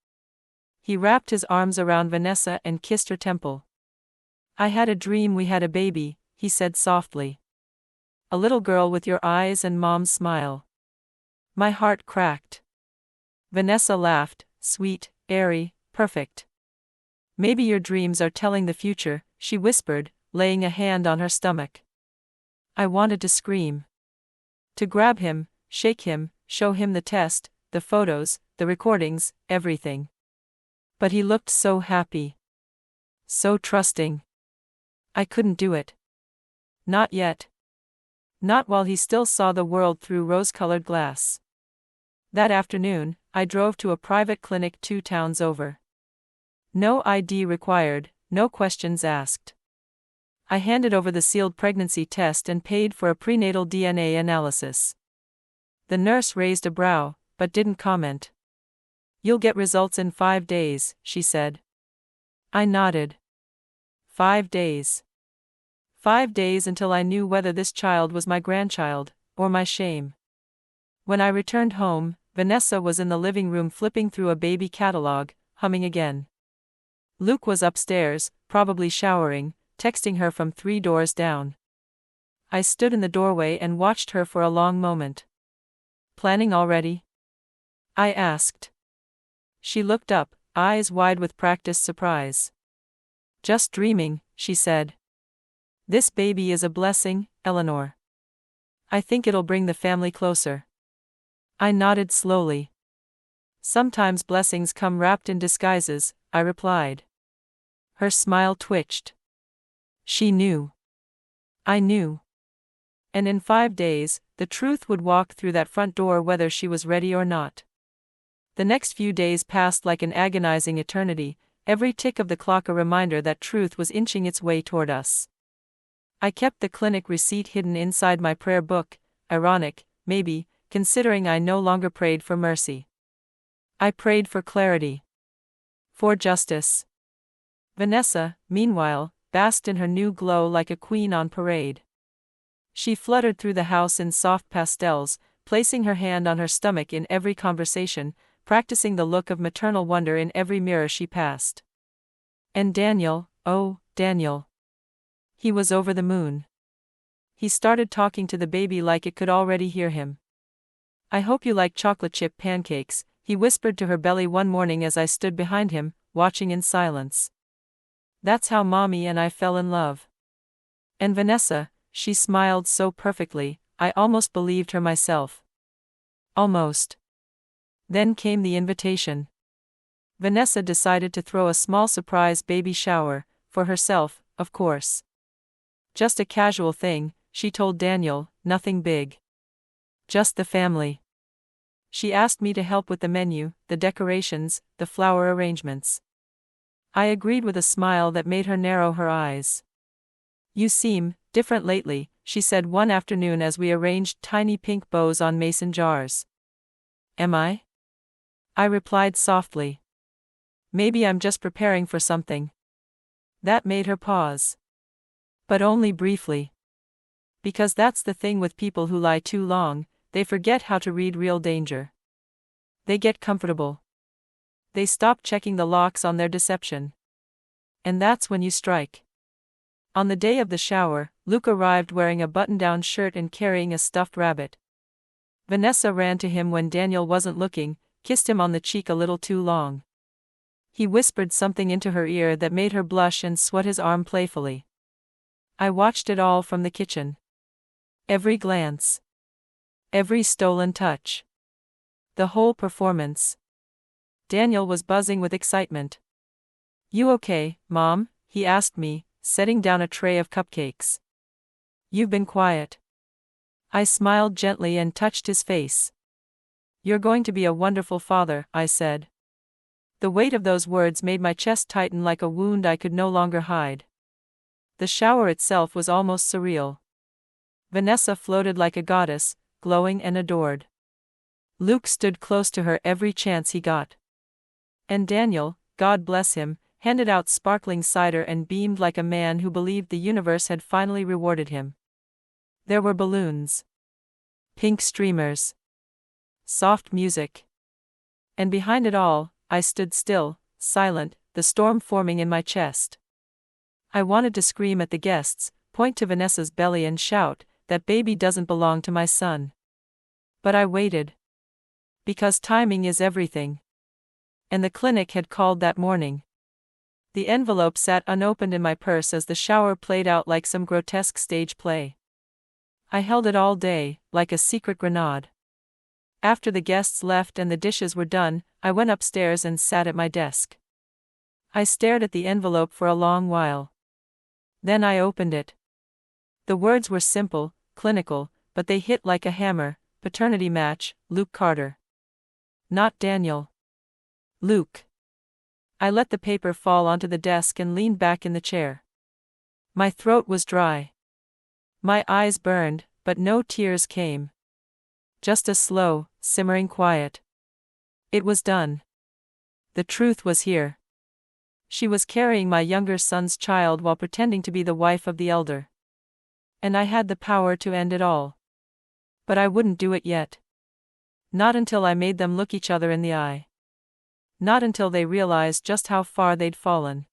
He wrapped his arms around Vanessa and kissed her temple. "I had a dream we had a baby," he said softly. "A little girl with your eyes and Mom's smile." My heart cracked. Vanessa laughed, sweet, airy, perfect. "Maybe your dreams are telling the future," she whispered, laying a hand on her stomach. I wanted to scream. To grab him, shake him, show him the test, the photos, the recordings, everything. But he looked so happy. So trusting. I couldn't do it. Not yet. Not while he still saw the world through rose-colored glass. That afternoon, I drove to a private clinic 2 towns over. No ID required, no questions asked. I handed over the sealed pregnancy test and paid for a prenatal DNA analysis. The nurse raised a brow, but didn't comment. "You'll get results in 5 days," she said. I nodded. 5 days. 5 days until I knew whether this child was my grandchild, or my shame. When I returned home, Vanessa was in the living room flipping through a baby catalog, humming again. Luke was upstairs, probably showering, texting her from 3 doors down. I stood in the doorway and watched her for a long moment. "Planning already?" I asked. She looked up, eyes wide with practiced surprise. "Just dreaming," she said. This baby is a blessing, Eleanor. I think it'll bring the family closer. I nodded slowly. Sometimes blessings come wrapped in disguises, I replied. Her smile twitched. She knew. I knew. And in 5 days, the truth would walk through that front door whether she was ready or not. The next few days passed like an agonizing eternity, every tick of the clock a reminder that truth was inching its way toward us. I kept the clinic receipt hidden inside my prayer book, ironic, maybe, considering I no longer prayed for mercy. I prayed for clarity. For justice. Vanessa, meanwhile, basked in her new glow like a queen on parade. She fluttered through the house in soft pastels, placing her hand on her stomach in every conversation, practicing the look of maternal wonder in every mirror she passed. And Daniel, oh, Daniel. He was over the moon. He started talking to the baby like it could already hear him. I hope you like chocolate chip pancakes, he whispered to her belly one morning as I stood behind him, watching in silence. That's how Mommy and I fell in love. And Vanessa, she smiled so perfectly, I almost believed her myself. Almost. Then came the invitation. Vanessa decided to throw a small surprise baby shower, for herself, of course. Just a casual thing, she told Daniel, nothing big. Just the family. She asked me to help with the menu, the decorations, the flower arrangements. I agreed with a smile that made her narrow her eyes. You seem different lately, she said one afternoon as we arranged tiny pink bows on mason jars. Am I? I replied softly. Maybe I'm just preparing for something. That made her pause. But only briefly. Because that's the thing with people who lie too long, they forget how to read real danger. They get comfortable. They stop checking the locks on their deception. And that's when you strike. On the day of the shower, Luke arrived wearing a button-down shirt and carrying a stuffed rabbit. Vanessa ran to him when Daniel wasn't looking, kissed him on the cheek a little too long. He whispered something into her ear that made her blush and swat his arm playfully. I watched it all from the kitchen. Every glance. Every stolen touch. The whole performance. Daniel was buzzing with excitement. You okay, Mom? He asked me, setting down a tray of cupcakes. You've been quiet. I smiled gently and touched his face. You're going to be a wonderful father, I said. The weight of those words made my chest tighten like a wound I could no longer hide. The shower itself was almost surreal. Vanessa floated like a goddess, glowing and adored. Luke stood close to her every chance he got. And Daniel, God bless him, handed out sparkling cider and beamed like a man who believed the universe had finally rewarded him. There were balloons. Pink streamers. Soft music. And behind it all, I stood still, silent, the storm forming in my chest. I wanted to scream at the guests, point to Vanessa's belly and shout, that baby doesn't belong to my son. But I waited. Because timing is everything. And the clinic had called that morning. The envelope sat unopened in my purse as the shower played out like some grotesque stage play. I held it all day, like a secret grenade. After the guests left and the dishes were done, I went upstairs and sat at my desk. I stared at the envelope for a long while. Then I opened it. The words were simple, clinical, but they hit like a hammer. Paternity match, Luke Carter. Not Daniel. Luke. I let the paper fall onto the desk and leaned back in the chair. My throat was dry. My eyes burned, but no tears came. Just a slow, simmering quiet. It was done. The truth was here. She was carrying my younger son's child while pretending to be the wife of the elder. And I had the power to end it all. But I wouldn't do it yet. Not until I made them look each other in the eye. Not until they realized just how far they'd fallen.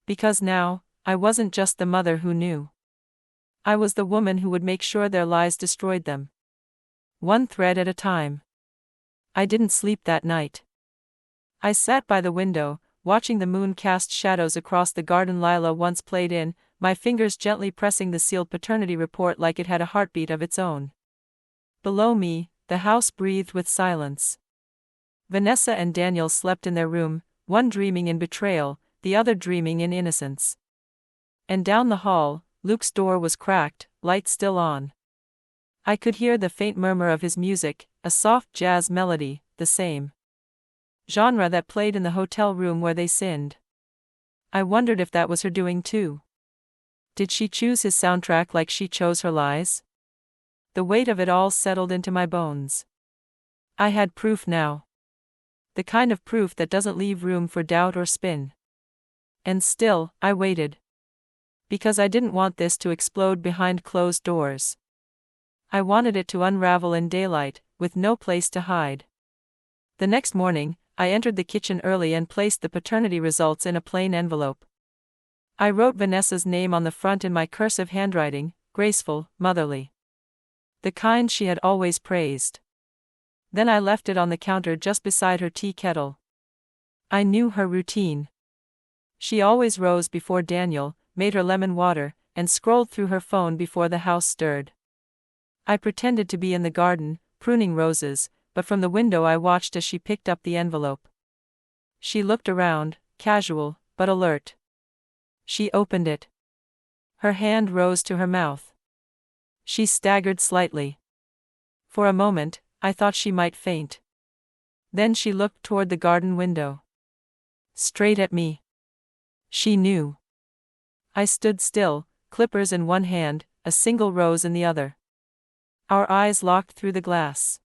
Because now, I wasn't just the mother who knew. I was the woman who would make sure their lies destroyed them. One thread at a time. I didn't sleep that night. I sat by the window, watching the moon cast shadows across the garden Lila once played in, my fingers gently pressing the sealed paternity report like it had a heartbeat of its own. Below me, the house breathed with silence. Vanessa and Daniel slept in their room, one dreaming in betrayal, the other dreaming in innocence. And down the hall, Luke's door was cracked, light still on. I could hear the faint murmur of his music, a soft jazz melody, the same genre that played in the hotel room where they sinned. I wondered if that was her doing too. Did she choose his soundtrack like she chose her lies? The weight of it all settled into my bones. I had proof now. The kind of proof that doesn't leave room for doubt or spin. And still, I waited. Because I didn't want this to explode behind closed doors. I wanted it to unravel in daylight, with no place to hide. The next morning, I entered the kitchen early and placed the paternity results in a plain envelope. I wrote Vanessa's name on the front in my cursive handwriting, graceful, motherly. The kind she had always praised. Then I left it on the counter just beside her tea kettle. I knew her routine. She always rose before Daniel, made her lemon water, and scrolled through her phone before the house stirred. I pretended to be in the garden, pruning roses, but from the window I watched as she picked up the envelope. She looked around, casual, but alert. She opened it. Her hand rose to her mouth. She staggered slightly. For a moment, I thought she might faint. Then she looked toward the garden window. Straight at me. She knew. I stood still, clippers in one hand, a single rose in the other. Our eyes locked through the glass.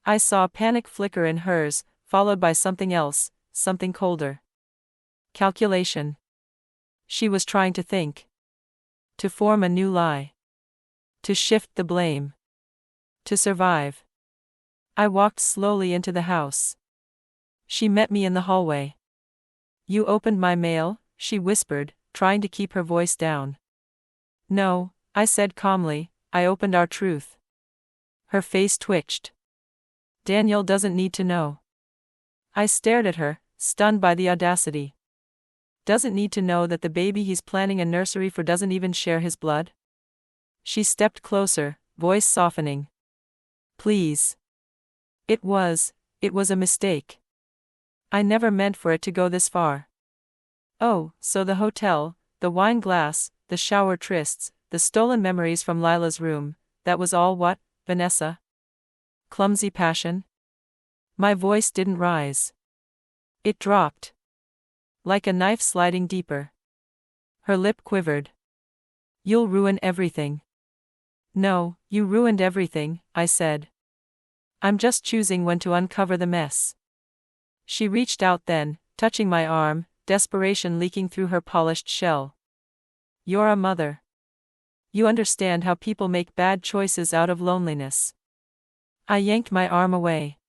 I saw panic flicker in hers, followed by something else, something colder. Calculation. She was trying to think. To form a new lie. To shift the blame. To survive. I walked slowly into the house. She met me in the hallway. You opened my mail, she whispered, trying to keep her voice down. No, I said calmly, I opened our truth. Her face twitched. Daniel doesn't need to know. I stared at her, stunned by the audacity. Doesn't need to know that the baby he's planning a nursery for doesn't even share his blood? She stepped closer, voice softening. Please. It was a mistake. I never meant for it to go this far. Oh, so the hotel, the wine glass, the shower trysts, the stolen memories from Lila's room, that was all what, Vanessa? Clumsy passion? My voice didn't rise. It dropped. Like a knife sliding deeper. Her lip quivered. You'll ruin everything. No, you ruined everything, I said. I'm just choosing when to uncover the mess. She reached out then, touching my arm, desperation leaking through her polished shell. You're a mother. You understand how people make bad choices out of loneliness. I yanked my arm away.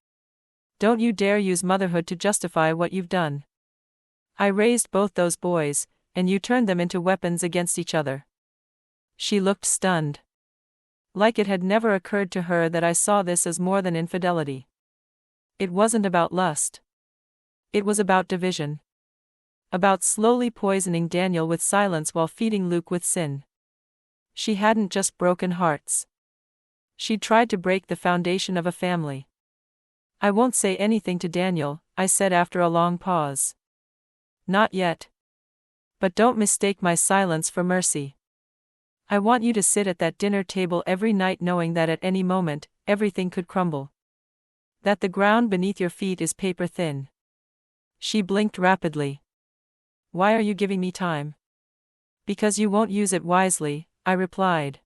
Don't you dare use motherhood to justify what you've done. I raised both those boys, and you turned them into weapons against each other. She looked stunned. Like it had never occurred to her that I saw this as more than infidelity. It wasn't about lust. It was about division. About slowly poisoning Daniel with silence while feeding Luke with sin. She hadn't just broken hearts. She'd tried to break the foundation of a family. I won't say anything to Daniel, I said after a long pause. Not yet. But don't mistake my silence for mercy. I want you to sit at that dinner table every night knowing that at any moment, everything could crumble. That the ground beneath your feet is paper thin. She blinked rapidly. Why are you giving me time? Because you won't use it wisely, I replied.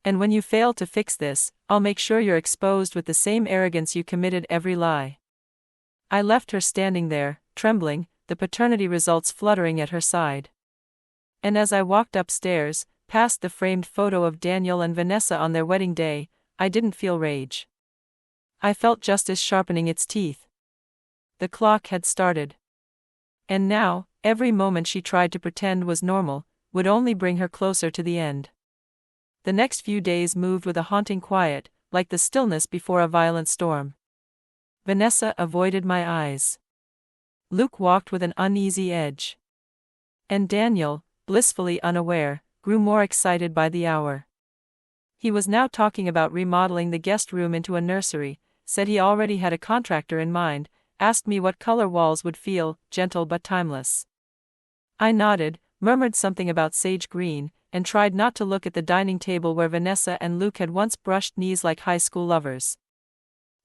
And when you fail to fix this, I'll make sure you're exposed with the same arrogance you committed every lie. I left her standing there, trembling, the paternity results fluttering at her side. And as I walked upstairs, past the framed photo of Daniel and Vanessa on their wedding day, I didn't feel rage. I felt justice sharpening its teeth. The clock had started. And now, every moment she tried to pretend was normal, would only bring her closer to the end. The next few days moved with a haunting quiet, like the stillness before a violent storm. Vanessa avoided my eyes. Luke walked with an uneasy edge. And Daniel, blissfully unaware, grew more excited by the hour. He was now talking about remodeling the guest room into a nursery, said he already had a contractor in mind, asked me what color walls would feel, gentle but timeless. I nodded, murmured something about sage green, and tried not to look at the dining table where Vanessa and Luke had once brushed knees like high school lovers.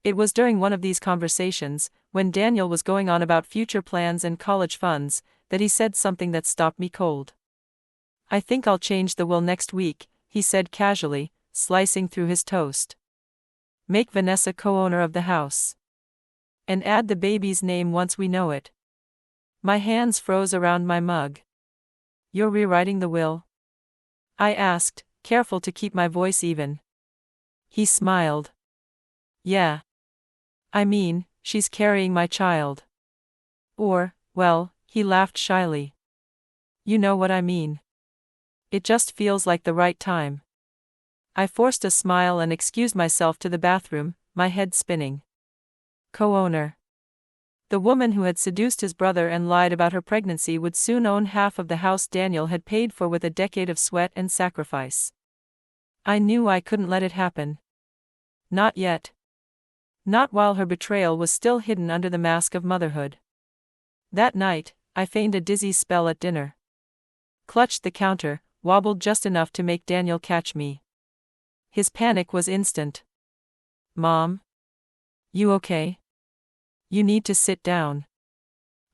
It was during one of these conversations, when Daniel was going on about future plans and college funds, that he said something that stopped me cold. "I think I'll change the will next week," he said casually, slicing through his toast. "Make Vanessa co-owner of the house. And add the baby's name once we know it." My hands froze around my mug. "You're rewriting the will?" I asked, careful to keep my voice even. He smiled. "Yeah. I mean, she's carrying my child. Or, well," he laughed shyly. "You know what I mean. It just feels like the right time." I forced a smile and excused myself to the bathroom, my head spinning. Co-owner. The woman who had seduced his brother and lied about her pregnancy would soon own half of the house Daniel had paid for with a decade of sweat and sacrifice. I knew I couldn't let it happen. Not yet. Not while her betrayal was still hidden under the mask of motherhood. That night, I feigned a dizzy spell at dinner. Clutched the counter, wobbled just enough to make Daniel catch me. His panic was instant. "Mom? You okay? You need to sit down."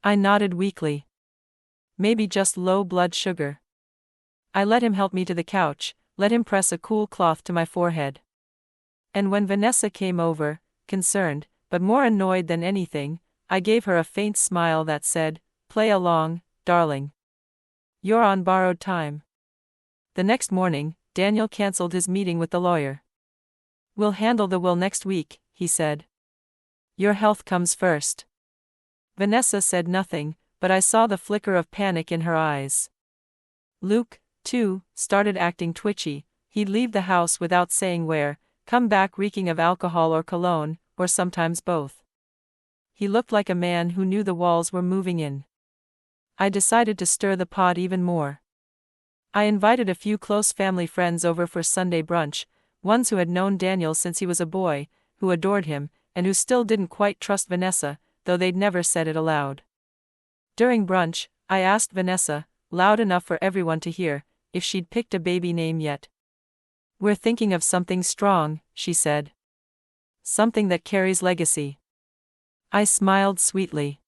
I nodded weakly. "Maybe just low blood sugar." I let him help me to the couch, let him press a cool cloth to my forehead. And when Vanessa came over, concerned, but more annoyed than anything, I gave her a faint smile that said, "Play along, darling. You're on borrowed time." The next morning, Daniel canceled his meeting with the lawyer. "We'll handle the will next week," he said. "Your health comes first." Vanessa said nothing, but I saw the flicker of panic in her eyes. Luke, too, started acting twitchy. He'd leave the house without saying where, come back reeking of alcohol or cologne, or sometimes both. He looked like a man who knew the walls were moving in. I decided to stir the pot even more. I invited a few close family friends over for Sunday brunch, ones who had known Daniel since he was a boy, who adored him, and who still didn't quite trust Vanessa, though they'd never said it aloud. During brunch, I asked Vanessa, loud enough for everyone to hear, if she'd picked a baby name yet. "We're thinking of something strong," she said. "Something that carries legacy." I smiled sweetly.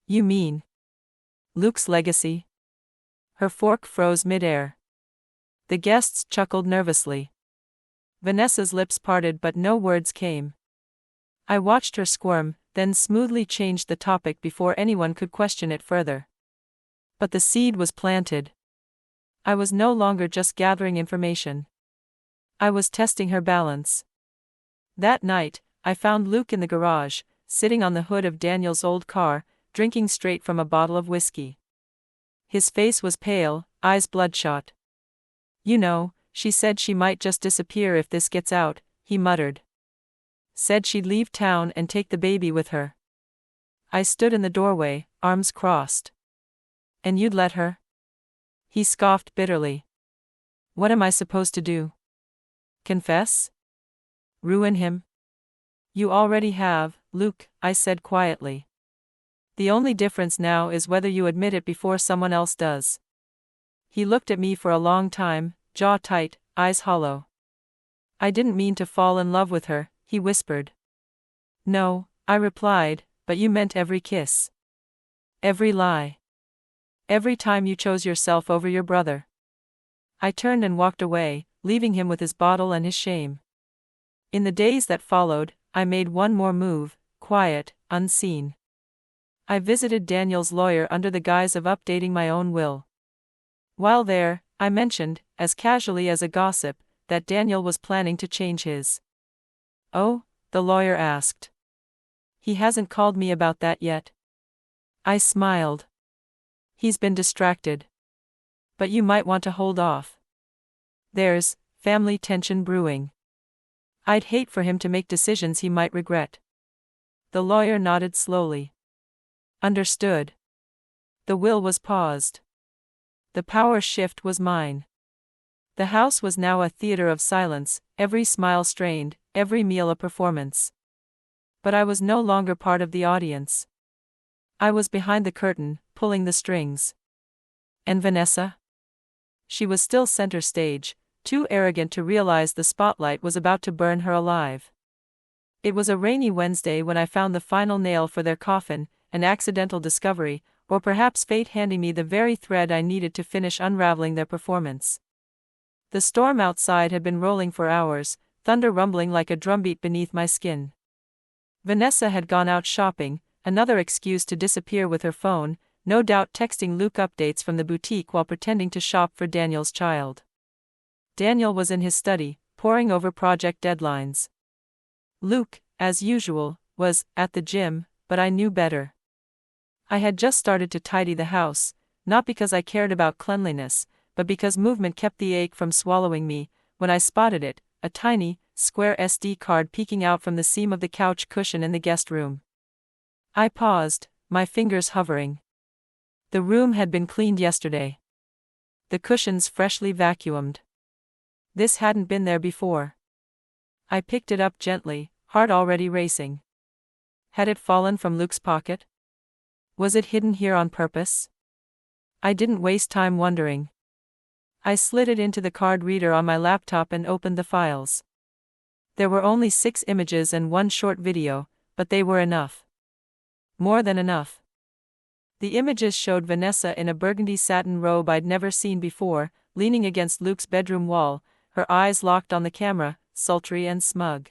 "You mean Luke's legacy?" Her fork froze mid-air. The guests chuckled nervously. Vanessa's lips parted but no words came. I watched her squirm, then smoothly changed the topic before anyone could question it further. But the seed was planted. I was no longer just gathering information. I was testing her balance. That night, I found Luke in the garage, sitting on the hood of Daniel's old car, drinking straight from a bottle of whiskey. His face was pale, eyes bloodshot. "You know, she said she might just disappear if this gets out," he muttered. "Said she'd leave town and take the baby with her." I stood in the doorway, arms crossed. "And you'd let her?" He scoffed bitterly. "What am I supposed to do? Confess? Ruin him?" "You already have, Luke," I said quietly. "The only difference now is whether you admit it before someone else does." He looked at me for a long time, jaw tight, eyes hollow. "I didn't mean to fall in love with her," he whispered. "No," I replied, "but you meant every kiss. Every lie. Every time you chose yourself over your brother." I turned and walked away, leaving him with his bottle and his shame. In the days that followed, I made one more move, quiet, unseen. I visited Daniel's lawyer under the guise of updating my own will. While there, I mentioned, as casually as a gossip, that Daniel was planning to change his. "Oh?" the lawyer asked. "He hasn't called me about that yet." I smiled. "He's been distracted. But you might want to hold off. There's family tension brewing. I'd hate for him to make decisions he might regret." The lawyer nodded slowly. "Understood." The will was paused. The power shift was mine. The house was now a theater of silence, every smile strained, every meal a performance. But I was no longer part of the audience. I was behind the curtain, pulling the strings. And Vanessa? She was still center stage, too arrogant to realize the spotlight was about to burn her alive. It was a rainy Wednesday when I found the final nail for their coffin, an accidental discovery, or perhaps fate handing me the very thread I needed to finish unraveling their performance. The storm outside had been rolling for hours, thunder rumbling like a drumbeat beneath my skin. Vanessa had gone out shopping, another excuse to disappear with her phone, no doubt texting Luke updates from the boutique while pretending to shop for Daniel's child. Daniel was in his study, poring over project deadlines. Luke, as usual, was at the gym, but I knew better. I had just started to tidy the house, not because I cared about cleanliness, but because movement kept the ache from swallowing me, when I spotted it, a tiny, square SD card peeking out from the seam of the couch cushion in the guest room. I paused, my fingers hovering. The room had been cleaned yesterday. The cushions freshly vacuumed. This hadn't been there before. I picked it up gently, heart already racing. Had it fallen from Luke's pocket? Was it hidden here on purpose? I didn't waste time wondering. I slid it into the card reader on my laptop and opened the files. There were only 6 images and 1 short video, but they were enough. More than enough. The images showed Vanessa in a burgundy satin robe I'd never seen before, leaning against Luke's bedroom wall, her eyes locked on the camera, sultry and smug.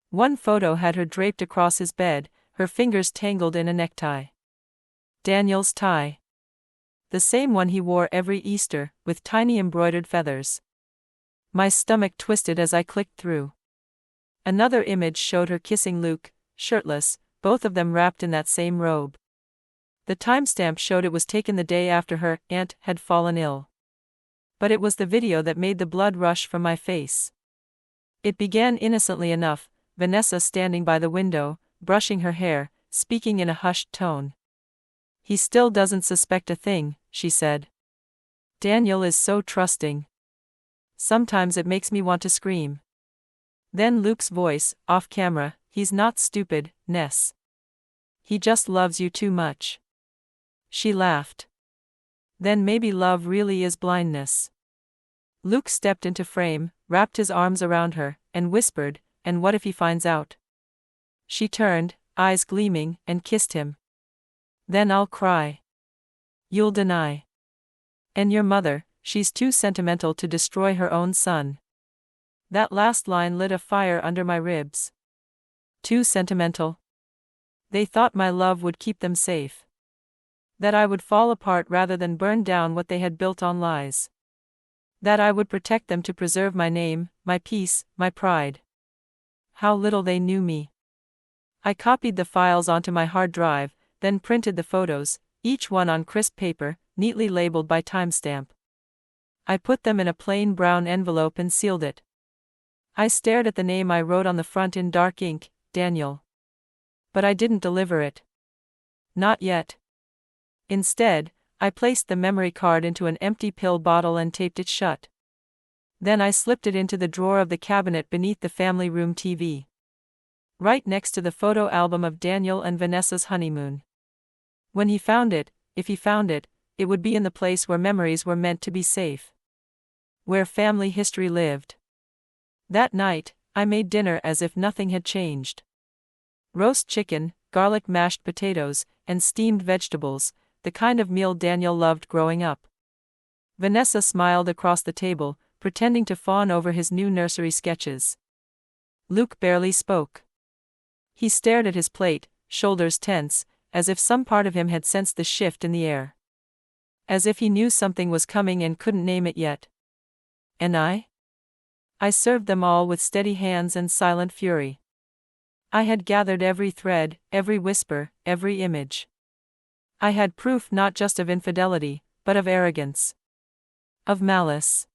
One photo had her draped across his bed, her fingers tangled in a necktie. Daniel's tie. The same one he wore every Easter, with tiny embroidered feathers. My stomach twisted as I clicked through. Another image showed her kissing Luke, shirtless, both of them wrapped in that same robe. The timestamp showed it was taken the day after her aunt had fallen ill. But it was the video that made the blood rush from my face. It began innocently enough, Vanessa standing by the window, brushing her hair, speaking in a hushed tone. "He still doesn't suspect a thing," she said. "Daniel is so trusting. Sometimes it makes me want to scream." Then Luke's voice, off camera, "He's not stupid, Ness. He just loves you too much." She laughed. "Then maybe love really is blindness." Luke stepped into frame, wrapped his arms around her, and whispered, "And what if he finds out?" She turned, eyes gleaming, and kissed him. "Then I'll cry. You'll deny. And your mother, she's too sentimental to destroy her own son." That last line lit a fire under my ribs. Too sentimental? They thought my love would keep them safe. That I would fall apart rather than burn down what they had built on lies. That I would protect them to preserve my name, my peace, my pride. How little they knew me. I copied the files onto my hard drive, then printed the photos, each one on crisp paper, neatly labeled by timestamp. I put them in a plain brown envelope and sealed it. I stared at the name I wrote on the front in dark ink, Daniel. But I didn't deliver it. Not yet. Instead, I placed the memory card into an empty pill bottle and taped it shut. Then I slipped it into the drawer of the cabinet beneath the family room TV. Right next to the photo album of Daniel and Vanessa's honeymoon. When he found it, if he found it, it would be in the place where memories were meant to be safe. Where family history lived. That night, I made dinner as if nothing had changed. Roast chicken, garlic mashed potatoes, and steamed vegetables, the kind of meal Daniel loved growing up. Vanessa smiled across the table, pretending to fawn over his new nursery sketches. Luke barely spoke. He stared at his plate, shoulders tense, as if some part of him had sensed the shift in the air. As if he knew something was coming and couldn't name it yet. And I? I served them all with steady hands and silent fury. I had gathered every thread, every whisper, every image. I had proof not just of infidelity, but of arrogance. Of malice.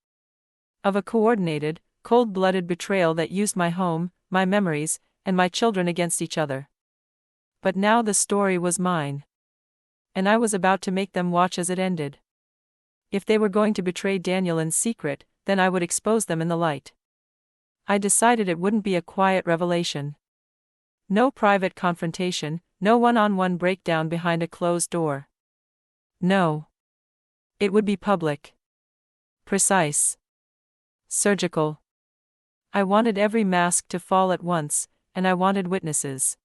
Of a coordinated, cold-blooded betrayal that used my home, my memories, and my children against each other. But now the story was mine. And I was about to make them watch as it ended. If they were going to betray Daniel in secret, then I would expose them in the light. I decided it wouldn't be a quiet revelation. No private confrontation, no one-on-one breakdown behind a closed door. No. It would be public. Precise. Surgical. I wanted every mask to fall at once, and I wanted witnesses.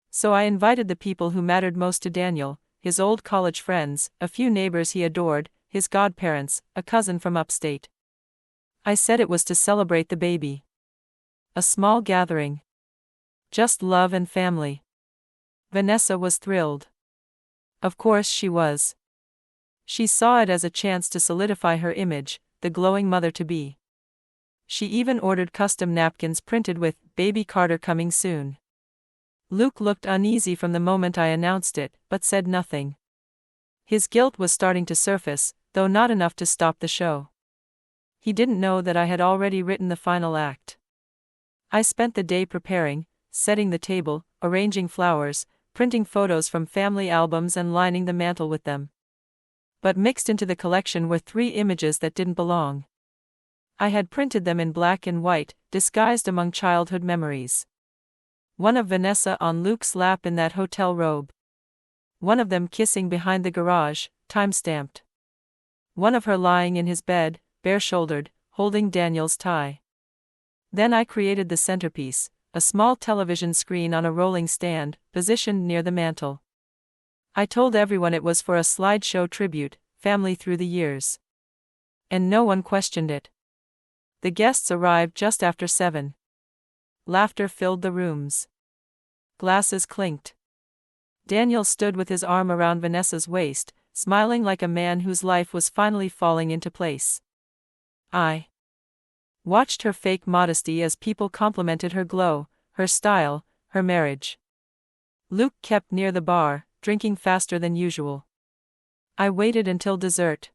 So I invited the people who mattered most to Daniel, his old college friends, a few neighbors he adored, his godparents, a cousin from upstate. I said it was to celebrate the baby. A small gathering. Just love and family. Vanessa was thrilled. Of course she was. She saw it as a chance to solidify her image, the glowing mother-to-be. She even ordered custom napkins printed with, "Baby Carter coming soon." Luke looked uneasy from the moment I announced it, but said nothing. His guilt was starting to surface, though not enough to stop the show. He didn't know that I had already written the final act. I spent the day preparing, setting the table, arranging flowers, printing photos from family albums and lining the mantel with them. But mixed into the collection were 3 images that didn't belong. I had printed them in black and white, disguised among childhood memories. One of Vanessa on Luke's lap in that hotel robe. One of them kissing behind the garage, time-stamped. One of her lying in his bed, bare-shouldered, holding Daniel's tie. Then I created the centerpiece, a small television screen on a rolling stand, positioned near the mantel. I told everyone it was for a slideshow tribute, family through the years. And no one questioned it. The guests arrived just after 7. Laughter filled the rooms. Glasses clinked. Daniel stood with his arm around Vanessa's waist, smiling like a man whose life was finally falling into place. I watched her fake modesty as people complimented her glow, her style, her marriage. Luke kept near the bar, drinking faster than usual. I waited until dessert.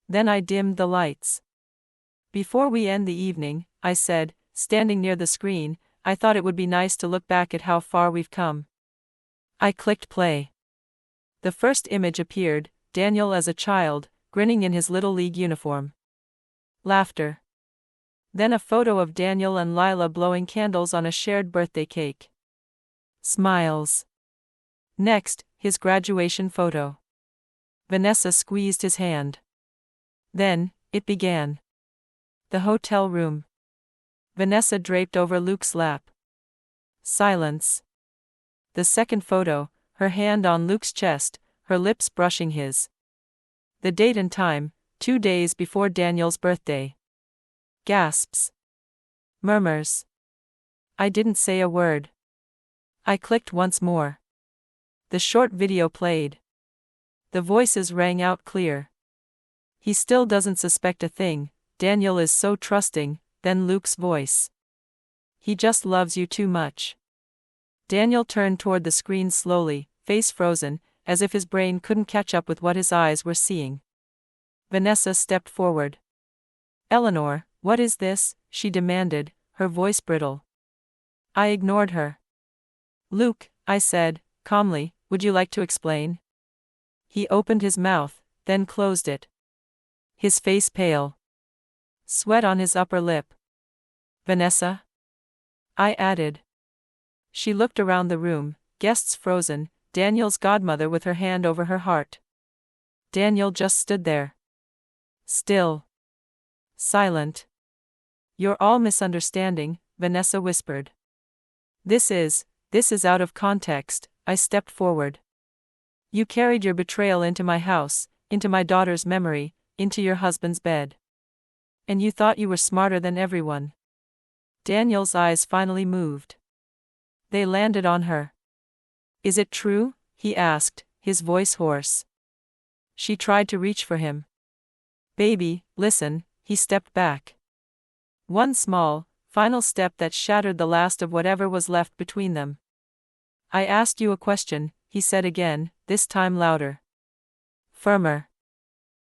Then I dimmed the lights. "Before we end the evening," I said, standing near the screen, "I thought it would be nice to look back at how far we've come." I clicked play. The first image appeared, Daniel as a child, grinning in his Little League uniform. Laughter. Then a photo of Daniel and Lila blowing candles on a shared birthday cake. Smiles. Next, his graduation photo. Vanessa squeezed his hand. Then, it began. The hotel room. Vanessa draped over Luke's lap. Silence. The second photo, her hand on Luke's chest, her lips brushing his. The date and time, 2 days before Daniel's birthday. Gasps. Murmurs. I didn't say a word. I clicked once more. The short video played. The voices rang out clear. "He still doesn't suspect a thing, Daniel is so trusting," then Luke's voice. "He just loves you too much." Daniel turned toward the screen slowly, face frozen, as if his brain couldn't catch up with what his eyes were seeing. Vanessa stepped forward. "Eleanor, what is this?" she demanded, her voice brittle. I ignored her. "Luke," I said, calmly, "would you like to explain?" He opened his mouth, then closed it. His face pale. Sweat on his upper lip. "Vanessa?" I added. She looked around the room, guests frozen, Daniel's godmother with her hand over her heart. Daniel just stood there. Still. Silent. "You're all misunderstanding," Vanessa whispered. This is out of context," I stepped forward. "You carried your betrayal into my house, into my daughter's memory, into your husband's bed. And you thought you were smarter than everyone." Daniel's eyes finally moved. They landed on her. "Is it true?" he asked, his voice hoarse. She tried to reach for him. "Baby, listen," he stepped back. One small, final step that shattered the last of whatever was left between them. "I asked you a question," he said again, this time louder. Firmer.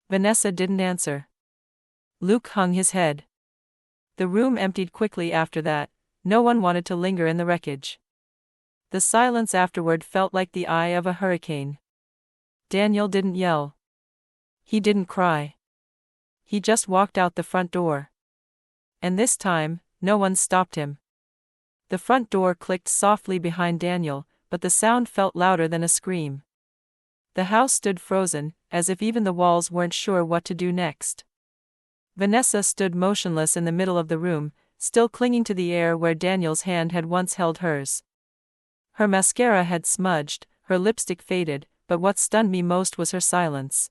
Vanessa didn't answer. Luke hung his head. The room emptied quickly after that, no one wanted to linger in the wreckage. The silence afterward felt like the eye of a hurricane. Daniel didn't yell. He didn't cry. He just walked out the front door. And this time, no one stopped him. The front door clicked softly behind Daniel, but the sound felt louder than a scream. The house stood frozen, as if even the walls weren't sure what to do next. Vanessa stood motionless in the middle of the room, still clinging to the air where Daniel's hand had once held hers. Her mascara had smudged, her lipstick faded, but what stunned me most was her silence.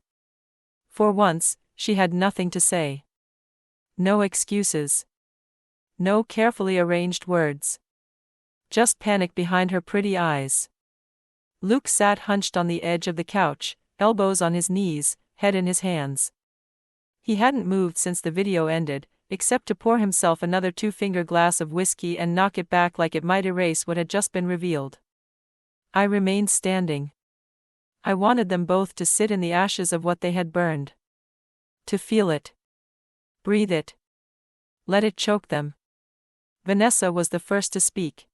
For once, she had nothing to say. No excuses. No carefully arranged words. Just panic behind her pretty eyes. Luke sat hunched on the edge of the couch, elbows on his knees, head in his hands. He hadn't moved since the video ended, except to pour himself another 2-finger glass of whiskey and knock it back like it might erase what had just been revealed. I remained standing. I wanted them both to sit in the ashes of what they had burned. To feel it. Breathe it. Let it choke them. Vanessa was the first to speak.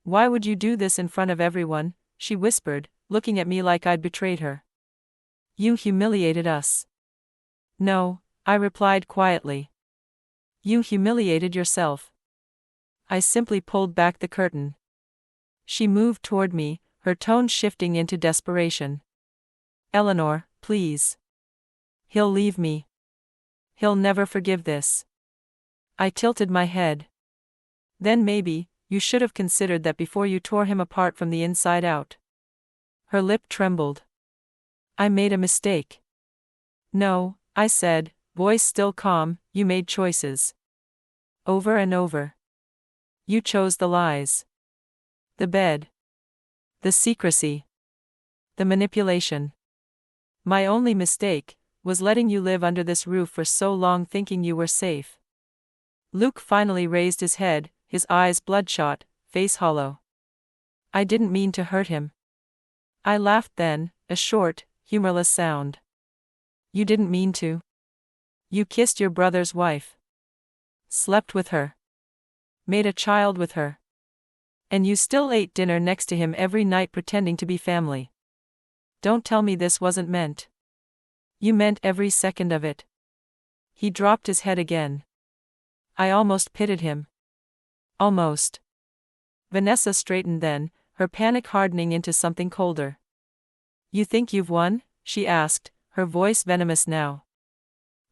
"Why would you do this in front of everyone?" she whispered, looking at me like I'd betrayed her. "You humiliated us." "No," I replied quietly. "You humiliated yourself." I simply pulled back the curtain. She moved toward me, her tone shifting into desperation. "Eleanor, please. He'll leave me. He'll never forgive this." I tilted my head. "Then maybe, you should have considered that before you tore him apart from the inside out." Her lip trembled. "I made a mistake." "No," I said, voice still calm, "you made choices. Over and over. You chose the lies. The bed. The secrecy. The manipulation. My only mistake was letting you live under this roof for so long thinking you were safe." Luke finally raised his head, his eyes bloodshot, face hollow. "I didn't mean to hurt him." I laughed then, a short, humorless sound. "You didn't mean to? You kissed your brother's wife. Slept with her. Made a child with her. And you still ate dinner next to him every night pretending to be family. Don't tell me this wasn't meant. You meant every second of it." He dropped his head again. I almost pitied him. Almost. Vanessa straightened then, her panic hardening into something colder. "You think you've won?" she asked, her voice venomous now.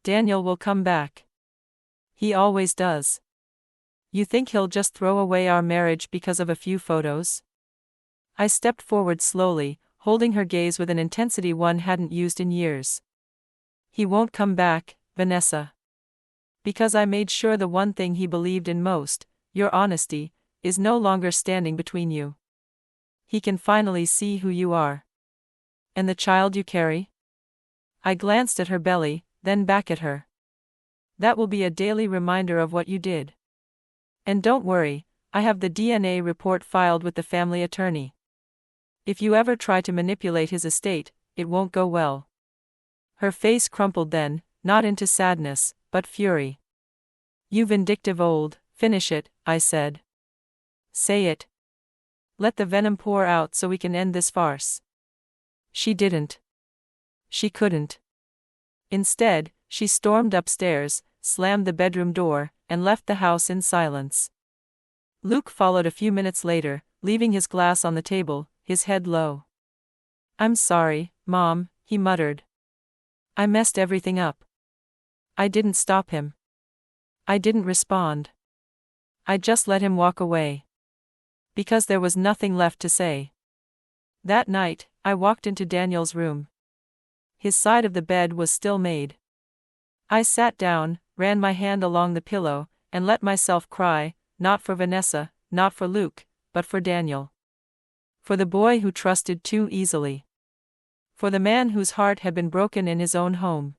"Daniel will come back. He always does. You think he'll just throw away our marriage because of a few photos?" I stepped forward slowly, holding her gaze with an intensity one hadn't used in years. "He won't come back, Vanessa. Because I made sure the one thing he believed in most, your honesty, is no longer standing between you. He can finally see who you are. And the child you carry?" I glanced at her belly, then back at her. "That will be a daily reminder of what you did. And don't worry, I have the DNA report filed with the family attorney. If you ever try to manipulate his estate, it won't go well." Her face crumpled then, not into sadness, but fury. "You vindictive finish it," I said. "Say it. Let the venom pour out so we can end this farce." She didn't. She couldn't. Instead, she stormed upstairs, slammed the bedroom door, and left the house in silence. Luke followed a few minutes later, leaving his glass on the table, his head low. "I'm sorry, Mom," he muttered. "I messed everything up. I didn't stop him. I didn't respond. I just let him walk away. Because there was nothing left to say." That night, I walked into Daniel's room. His side of the bed was still made. I sat down, ran my hand along the pillow, and let myself cry, not for Vanessa, not for Luke, but for Daniel. For the boy who trusted too easily. For the man whose heart had been broken in his own home.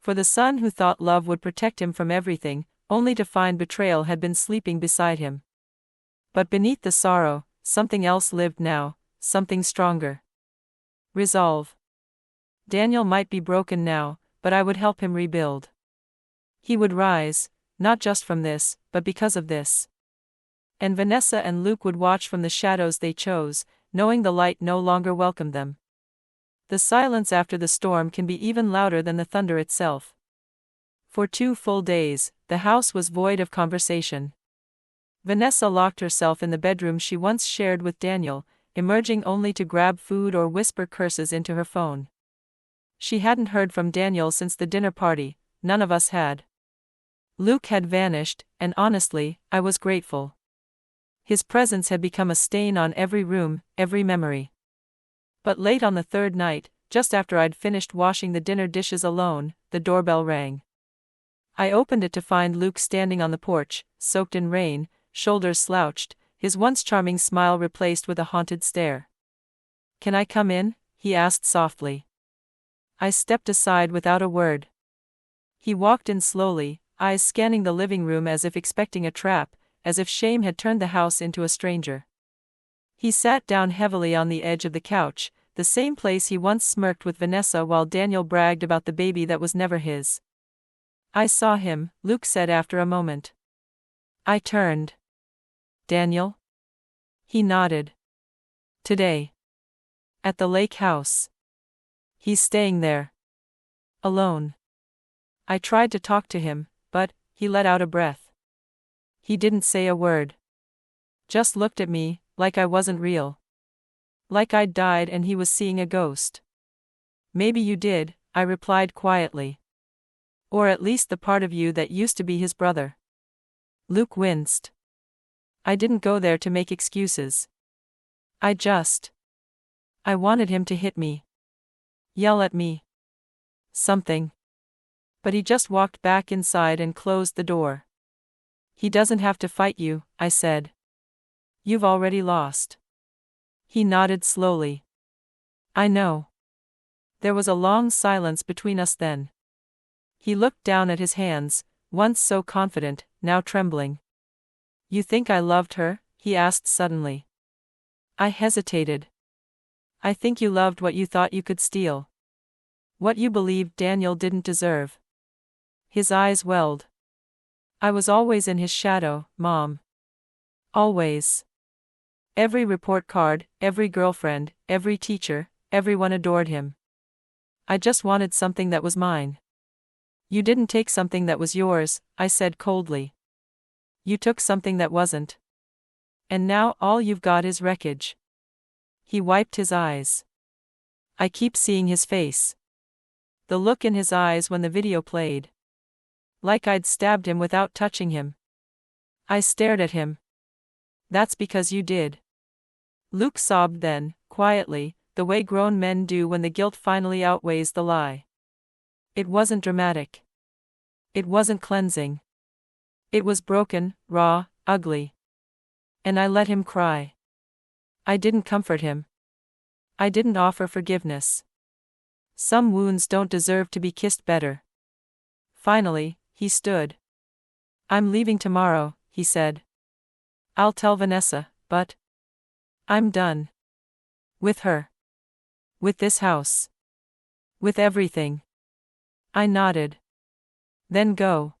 For the son who thought love would protect him from everything, only to find betrayal had been sleeping beside him. But beneath the sorrow, something else lived now, something stronger. Resolve. Daniel might be broken now, but I would help him rebuild. He would rise, not just from this, but because of this. And Vanessa and Luke would watch from the shadows they chose, knowing the light no longer welcomed them. The silence after the storm can be even louder than the thunder itself. For 2 full days, the house was void of conversation. Vanessa locked herself in the bedroom she once shared with Daniel, emerging only to grab food or whisper curses into her phone. She hadn't heard from Daniel since the dinner party. None of us had. Luke had vanished, and honestly, I was grateful. His presence had become a stain on every room, every memory. But late on the 3rd night, just after I'd finished washing the dinner dishes alone, the doorbell rang. I opened it to find Luke standing on the porch, soaked in rain, shoulders slouched, his once charming smile replaced with a haunted stare. "Can I come in?" he asked softly. I stepped aside without a word. He walked in slowly, eyes scanning the living room as if expecting a trap, as if shame had turned the house into a stranger. He sat down heavily on the edge of the couch, the same place he once smirked with Vanessa while Daniel bragged about the baby that was never his. "I saw him," Luke said after a moment. I turned. "Daniel?" He nodded. "Today. At the lake house. He's staying there. Alone." I tried to talk to him, but he let out a breath. He didn't say a word. Just looked at me, like I wasn't real. Like I'd died and he was seeing a ghost. "Maybe you did," I replied quietly. "Or at least the part of you that used to be his brother." Luke winced. "I didn't go there to make excuses. I wanted him to hit me. Yell at me. Something. But he just walked back inside and closed the door." "He doesn't have to fight you," I said. "You've already lost." He nodded slowly. "I know." There was a long silence between us then. He looked down at his hands, once so confident, now trembling. "You think I loved her?" he asked suddenly. I hesitated. "I think you loved what you thought you could steal. What you believed Daniel didn't deserve." His eyes welled. "I was always in his shadow, Mom. Always. Every report card, every girlfriend, every teacher, everyone adored him. I just wanted something that was mine." "You didn't take something that was yours," I said coldly. "You took something that wasn't. And now all you've got is wreckage." He wiped his eyes. I keep seeing his face. The look in his eyes when the video played. Like I'd stabbed him without touching him. I stared at him. "That's because you did." Luke sobbed then, quietly, the way grown men do when the guilt finally outweighs the lie. It wasn't dramatic. It wasn't cleansing. It was broken, raw, ugly. And I let him cry. I didn't comfort him. I didn't offer forgiveness. Some wounds don't deserve to be kissed better. Finally, he stood. "I'm leaving tomorrow," he said. "I'll tell Vanessa, but I'm done. With her. With this house. With everything." I nodded. "Then go."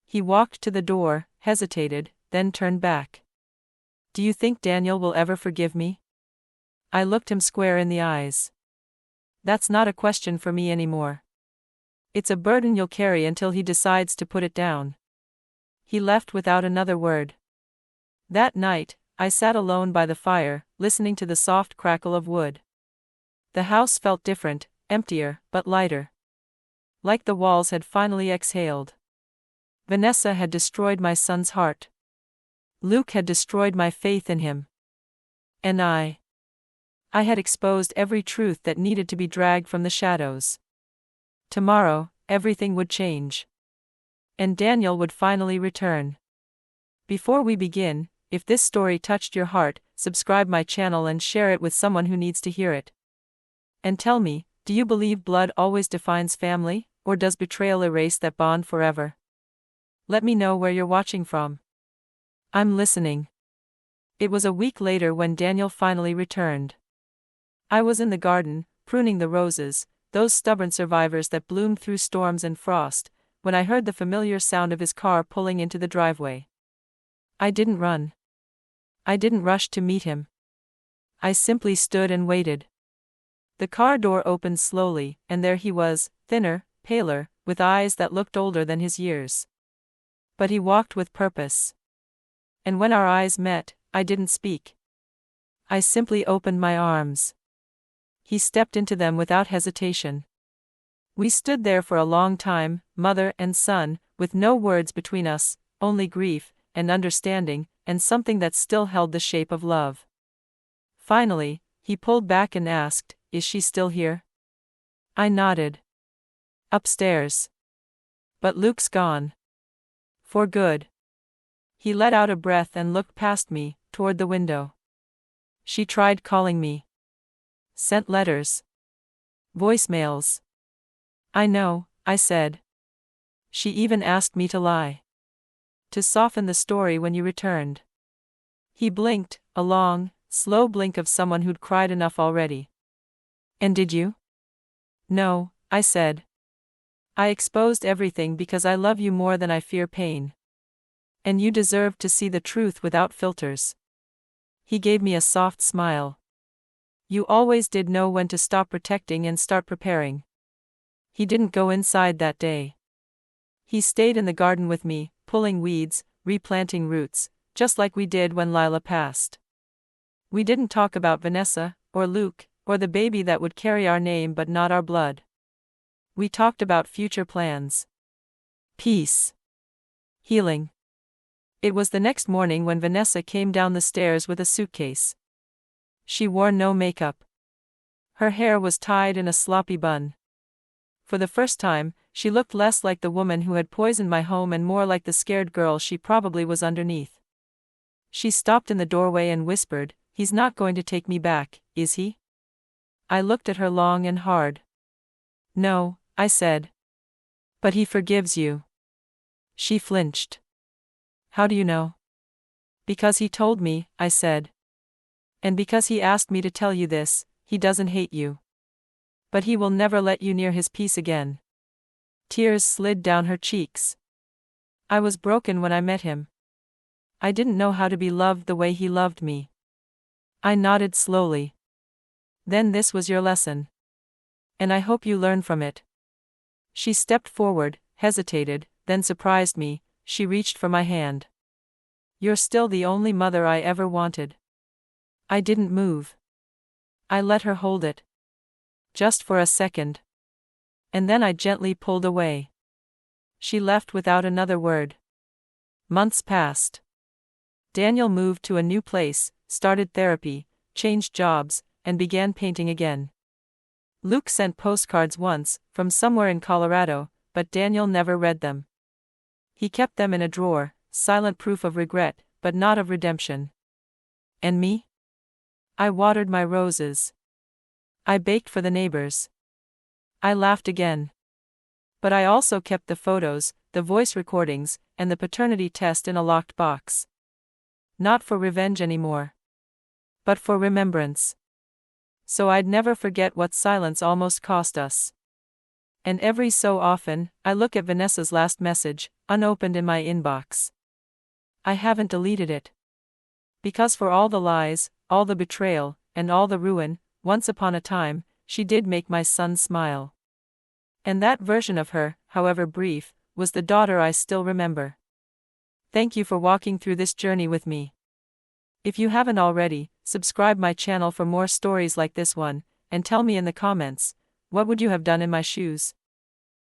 He walked to the door, hesitated, then turned back. "Do you think Daniel will ever forgive me?" I looked him square in the eyes. "That's not a question for me anymore. It's a burden you'll carry until he decides to put it down." He left without another word. That night, I sat alone by the fire, listening to the soft crackle of wood. The house felt different, emptier, but lighter. Like the walls had finally exhaled. Vanessa had destroyed my son's heart. Luke had destroyed my faith in him. And I had exposed every truth that needed to be dragged from the shadows. Tomorrow, everything would change. And Daniel would finally return. Before we begin, if this story touched your heart, subscribe my channel and share it with someone who needs to hear it. And tell me, do you believe blood always defines family, or does betrayal erase that bond forever? Let me know where you're watching from. I'm listening. It was a week later when Daniel finally returned. I was in the garden, pruning the roses, those stubborn survivors that bloomed through storms and frost, when I heard the familiar sound of his car pulling into the driveway. I didn't run. I didn't rush to meet him. I simply stood and waited. The car door opened slowly, and there he was, thinner, paler, with eyes that looked older than his years. But he walked with purpose. And when our eyes met, I didn't speak. I simply opened my arms. He stepped into them without hesitation. We stood there for a long time, mother and son, with no words between us, only grief, and understanding, and something that still held the shape of love. Finally, he pulled back and asked, "Is she still here?" I nodded. "Upstairs. But Luke's gone. For good." He let out a breath and looked past me, toward the window. "She tried calling me. Sent letters. Voicemails." "I know," I said. "She even asked me to lie. To soften the story when you returned." He blinked, a long, slow blink of someone who'd cried enough already. "And did you?" "No," I said. "I exposed everything because I love you more than I fear pain. And you deserved to see the truth without filters." He gave me a soft smile. "You always did know when to stop protecting and start preparing." He didn't go inside that day. He stayed in the garden with me, pulling weeds, replanting roots, just like we did when Lila passed. We didn't talk about Vanessa, or Luke, or the baby that would carry our name but not our blood. We talked about future plans. Peace. Healing. It was the next morning when Vanessa came down the stairs with a suitcase. She wore no makeup. Her hair was tied in a sloppy bun. For the first time, she looked less like the woman who had poisoned my home and more like the scared girl she probably was underneath. She stopped in the doorway and whispered, "He's not going to take me back, is he?" I looked at her long and hard. "No," I said. "But he forgives you." She flinched. "How do you know?" "Because he told me," I said. "And because he asked me to tell you this, he doesn't hate you. But he will never let you near his peace again." Tears slid down her cheeks. "I was broken when I met him. I didn't know how to be loved the way he loved me." I nodded slowly. "Then this was your lesson. And I hope you learn from it." She stepped forward, hesitated, then surprised me. She reached for my hand. "You're still the only mother I ever wanted." I didn't move. I let her hold it. Just for a second. And then I gently pulled away. She left without another word. Months passed. Daniel moved to a new place, started therapy, changed jobs, and began painting again. Luke sent postcards once, from somewhere in Colorado, but Daniel never read them. He kept them in a drawer, silent proof of regret, but not of redemption. And me? I watered my roses. I baked for the neighbors. I laughed again. But I also kept the photos, the voice recordings, and the paternity test in a locked box. Not for revenge anymore. But for remembrance. So I'd never forget what silence almost cost us. And every so often, I look at Vanessa's last message, unopened in my inbox. I haven't deleted it. Because for all the lies, all the betrayal, and all the ruin, once upon a time, she did make my son smile. And that version of her, however brief, was the daughter I still remember. Thank you for walking through this journey with me. If you haven't already, subscribe my channel for more stories like this one, and tell me in the comments, what would you have done in my shoes?